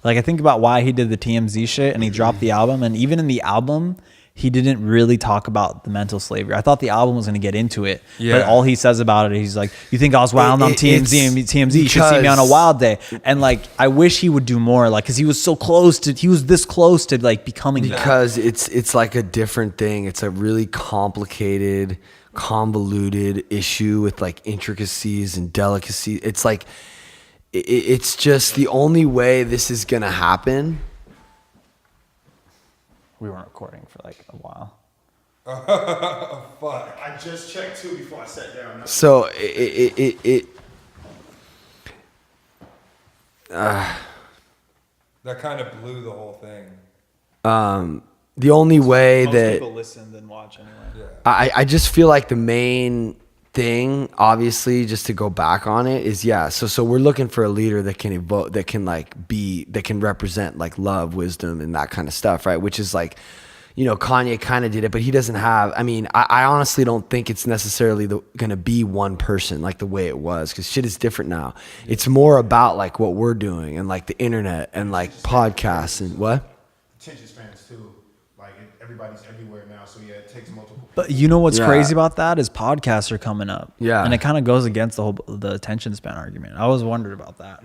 Like, I think about why he did the TMZ shit and he dropped the album. And even in the album, he didn't really talk about the mental slavery. I thought the album was going to get into it. Yeah. But all he says about it, he's like, you think I was wild on TMZ? And TMZ, you should see me on a wild day. And like, I wish he would do more. Like, because he was this close to like becoming because it's like a different thing. It's a really complicated, convoluted issue with like intricacies and delicacies. It's like, it's just the only way this is going to happen. We weren't recording for like a while. Fuck. I just checked too before I sat down. So that kind of blew the whole thing. The only way Most that people listen than watch anyway. Yeah. I just feel like the main thing, obviously, just to go back on it, is so we're looking for a leader that can evoke, that can represent like love, wisdom, and that kind of stuff, right? Which is like, Kanye kind of did it, but he doesn't have. I mean, I honestly don't think it's necessarily gonna be one person like the way it was, because shit is different now. It's more about like what we're doing and like the internet and like podcasts and what. Attention spans too. Like everybody's everywhere now, so yeah, it takes multiple. But you know what's crazy about that is podcasts are coming up. Yeah. And it kind of goes against the attention span argument. I always wondered about that.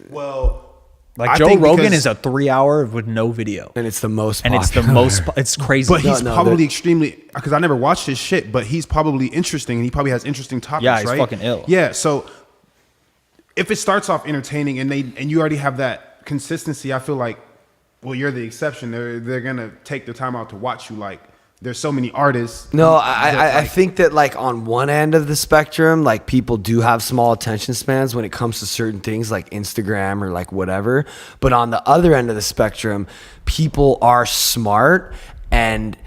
Well, Like I Joe think Rogan because- is a 3 hour with no video. And it's the most And popular. it's crazy. But he's No, probably extremely, because I never watched his shit, but he's probably interesting and he probably has interesting topics, Yeah, he's right? fucking ill. Yeah, so if it starts off entertaining and you already have that consistency, I feel like, well, you're the exception. They're gonna take the time out to watch you. Like, there's so many artists. No, I think that like on one end of the spectrum, like people do have small attention spans when it comes to certain things like Instagram or like whatever. But on the other end of the spectrum, people are smart, and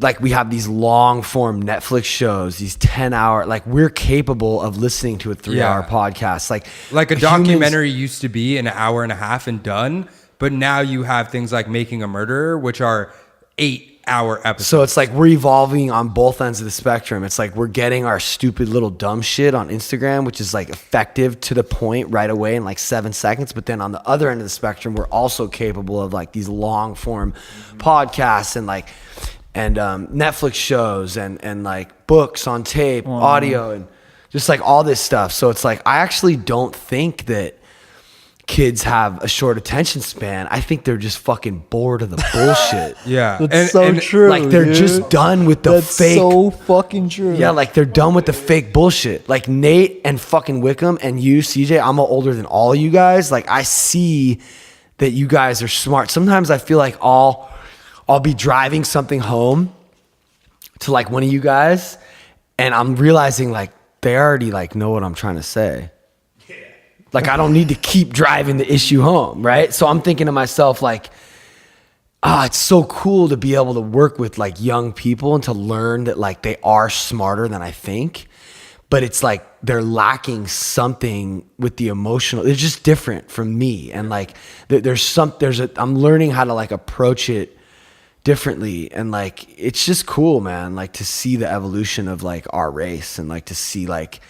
like we have these long form Netflix shows, these 10-hour, like we're capable of listening to a 3-hour podcast. Like a documentary used to be an hour and a half and done, but now you have things like Making a Murderer, which are 8-hour episodes. So it's like we're evolving on both ends of the spectrum. It's like we're getting our stupid little dumb shit on Instagram, which is like effective to the point right away in like 7 seconds. But then on the other end of the spectrum, we're also capable of like these long form podcasts and like Netflix shows and like books on tape, audio, and just like all this stuff. So it's like, I actually don't think that kids have a short attention span. I think they're just fucking bored of the bullshit. Yeah. That's so true. Like they're just done with the fake. so fucking true. Yeah, like they're done with the fake bullshit. Like Nate and fucking Wickham and you, CJ, I'm older than all of you guys. Like I see that you guys are smart. Sometimes I feel like I'll be driving something home to like one of you guys and I'm realizing like they already like know what I'm trying to say. Like I don't need to keep driving the issue home, right? So I'm thinking to myself like, it's so cool to be able to work with like young people and to learn that like they are smarter than I think, but it's like they're lacking something with the emotional. They're just different from me, and like I'm learning how to like approach it differently, and like it's just cool, man. Like to see the evolution of like our race, and like to see like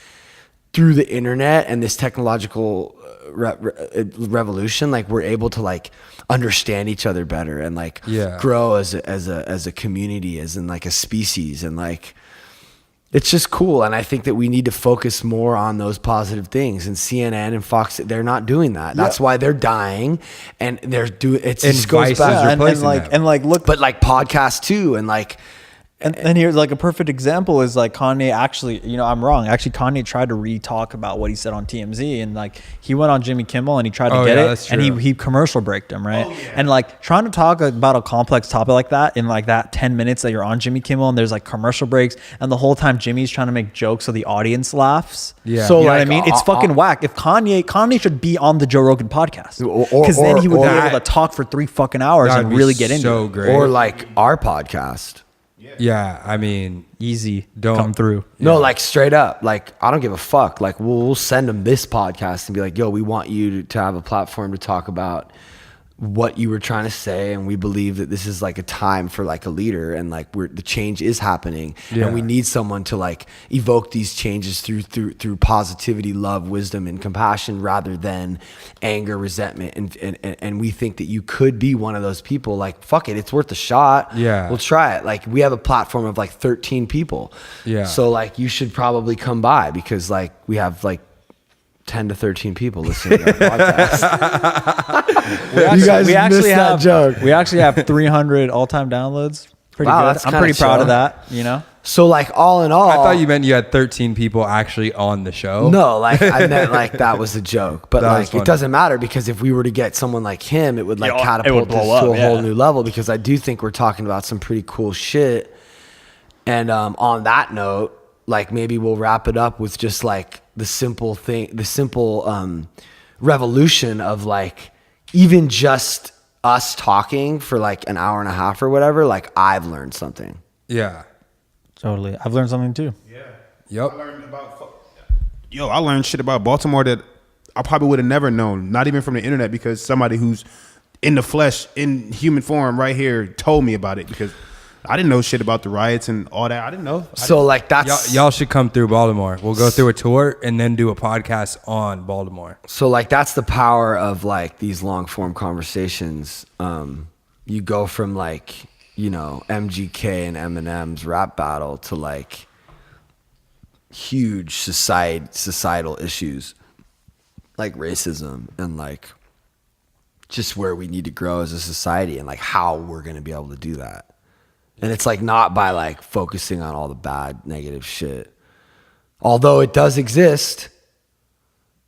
through the internet and this technological revolution, like we're able to like understand each other better and like grow as a community, as in like a species, and like it's just cool. And I think that we need to focus more on those positive things. And CNN and Fox, they're not doing that. That's why they're dying, and they're doing it. Just goes back and look, but like podcasts too, and like. And here's like a perfect example is like Kanye actually, I'm wrong. Actually, Kanye tried to re-talk about what he said on TMZ, and like he went on Jimmy Kimmel and he tried to get it, and he commercial breaked him, right? And like trying to talk about a complex topic like that in like that 10 minutes that you're on Jimmy Kimmel and there's like commercial breaks, and the whole time Jimmy's trying to make jokes so the audience laughs. Yeah. So you know what I mean? It's fucking whack. If Kanye should be on the Joe Rogan podcast, because then he would be able to talk for 3 fucking hours and really get into it. Great. Or like our podcast. Yeah, I mean, easy. Don't come through. No, like straight up. Like I don't give a fuck. Like we'll send them this podcast and be like, yo, we want you to have a platform to talk about what you were trying to say, and we believe that this is like a time for like a leader, and like the change is happening, and we need someone to like evoke these changes through positivity, love, wisdom, and compassion, rather than anger, resentment, and we think that you could be one of those people. Like fuck it, it's worth a shot. We'll try it. Like we have a platform of like 13 people, so like you should probably come by, because like we have like 10 to 13 people listening to our podcast. We actually have 300 all-time downloads. Pretty good. I'm pretty proud of that, So like all in all, I thought you meant you had 13 people actually on the show. No, like I meant like that was a joke, but like it doesn't matter, because if we were to get someone like him, it would like catapult this to a whole new level, because I do think we're talking about some pretty cool shit. And on that note, like maybe we'll wrap it up with just like the simple revolution of like even just us talking for like an hour and a half or whatever. Like I've learned something. Yeah, totally. I've learned something too. Yeah. Yep. I learned shit about Baltimore that I probably would have never known, not even from the internet, because somebody who's in the flesh, in human form right here told me about it, because I didn't know shit about the riots and all that. I didn't know. Like that's y'all should come through Baltimore. We'll go through a tour and then do a podcast on Baltimore. So like that's the power of like these long form conversations. You go from like, MGK and Eminem's rap battle to like huge societal issues like racism and like just where we need to grow as a society, and like how we're going to be able to do that. And it's like not by like focusing on all the bad, negative shit, although it does exist.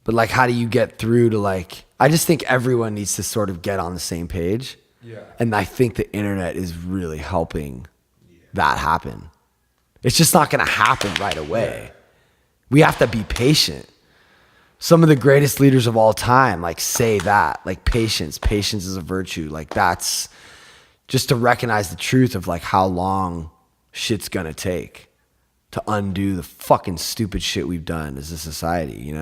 But like, how do you get through to like, I just think everyone needs to sort of get on the same page. Yeah. And I think the internet is really helping that happen. It's just not going to happen right away. We have to be patient. Some of the greatest leaders of all time, like say that, like patience is a virtue. Like that's, just to recognize the truth of like how long shit's gonna take to undo the fucking stupid shit we've done as a society,